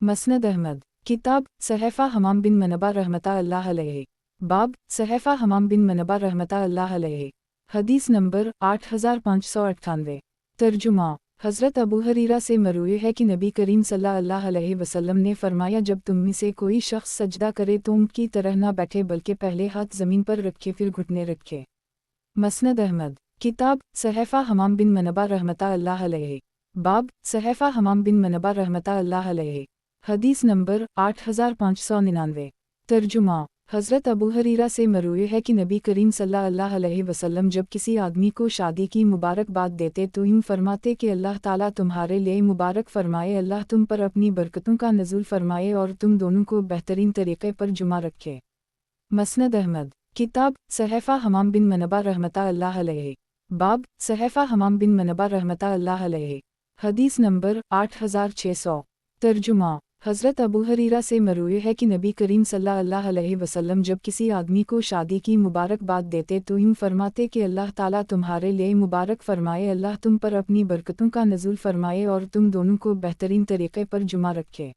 मसनद अहमद। किताब सहफ़ा हमाम बिन मनबा रहमतुल्लाह अलैहि। बाब सहफ़ा हमाम बिन मनबा रहमतुल्लाह अलैहि। हदीस नंबर 8598। तर्जुमा। हज़रत अबू हरीरा से मरूए है कि नबी करीम सल्लल्लाहु अलैहि वसल्लम ने फरमाया, जब तुम में से कोई शख्स सजदा करे तो उनकी तरह ना बैठे बल्कि पहले हाथ ज़मीन पर रखे फिर घुटने रखे। मसनद अहमद। किताब सहफ़ा हमाम बिन मनबा रहमतुल्लाह अलैहि। बाब सहफ़ा हमाम बिन मनबा रहमतुल्लाह अलैहि। हदीस नंबर 8599। तर्जुमा। हज़रत अबू हरीरा से मरूए है कि नबी करीम सल्लल्लाहु अलैहि वसल्लम जब किसी आदमी को शादी की मुबारकबाद देते तो यूँ फरमाते कि अल्लाह ताला तुम्हारे लिए मुबारक फ़रमाए, अल्लाह तुम पर अपनी बरकतों का नज़ुल फ़रमाए और तुम दोनों को बेहतरीन तरीक़े पर जुमा रखे। मसनद अहमद। किताब सहफ़ा हमाम बिन मनबा रहमतुल्लाह अलैहि। बाब सहफ़ा हमाम बिन मनबा रहमतुल्लाह अलैहि। हदीस नंबर 8600। तर्जुमा। हज़रत अबू हरीरा से मरूए है कि नबी करीम सल्लल्लाहु अलैहि वसल्लम जब किसी आदमी को शादी की मुबारकबाद देते तो यूँ फरमाते कि अल्लाह ताला तुम्हारे लिए मुबारक फ़रमाए, अल्लाह तुम पर अपनी बरकतों का नज़ुल फ़रमाए और तुम दोनों को बेहतरीन तरीक़े पर जुमा रखे।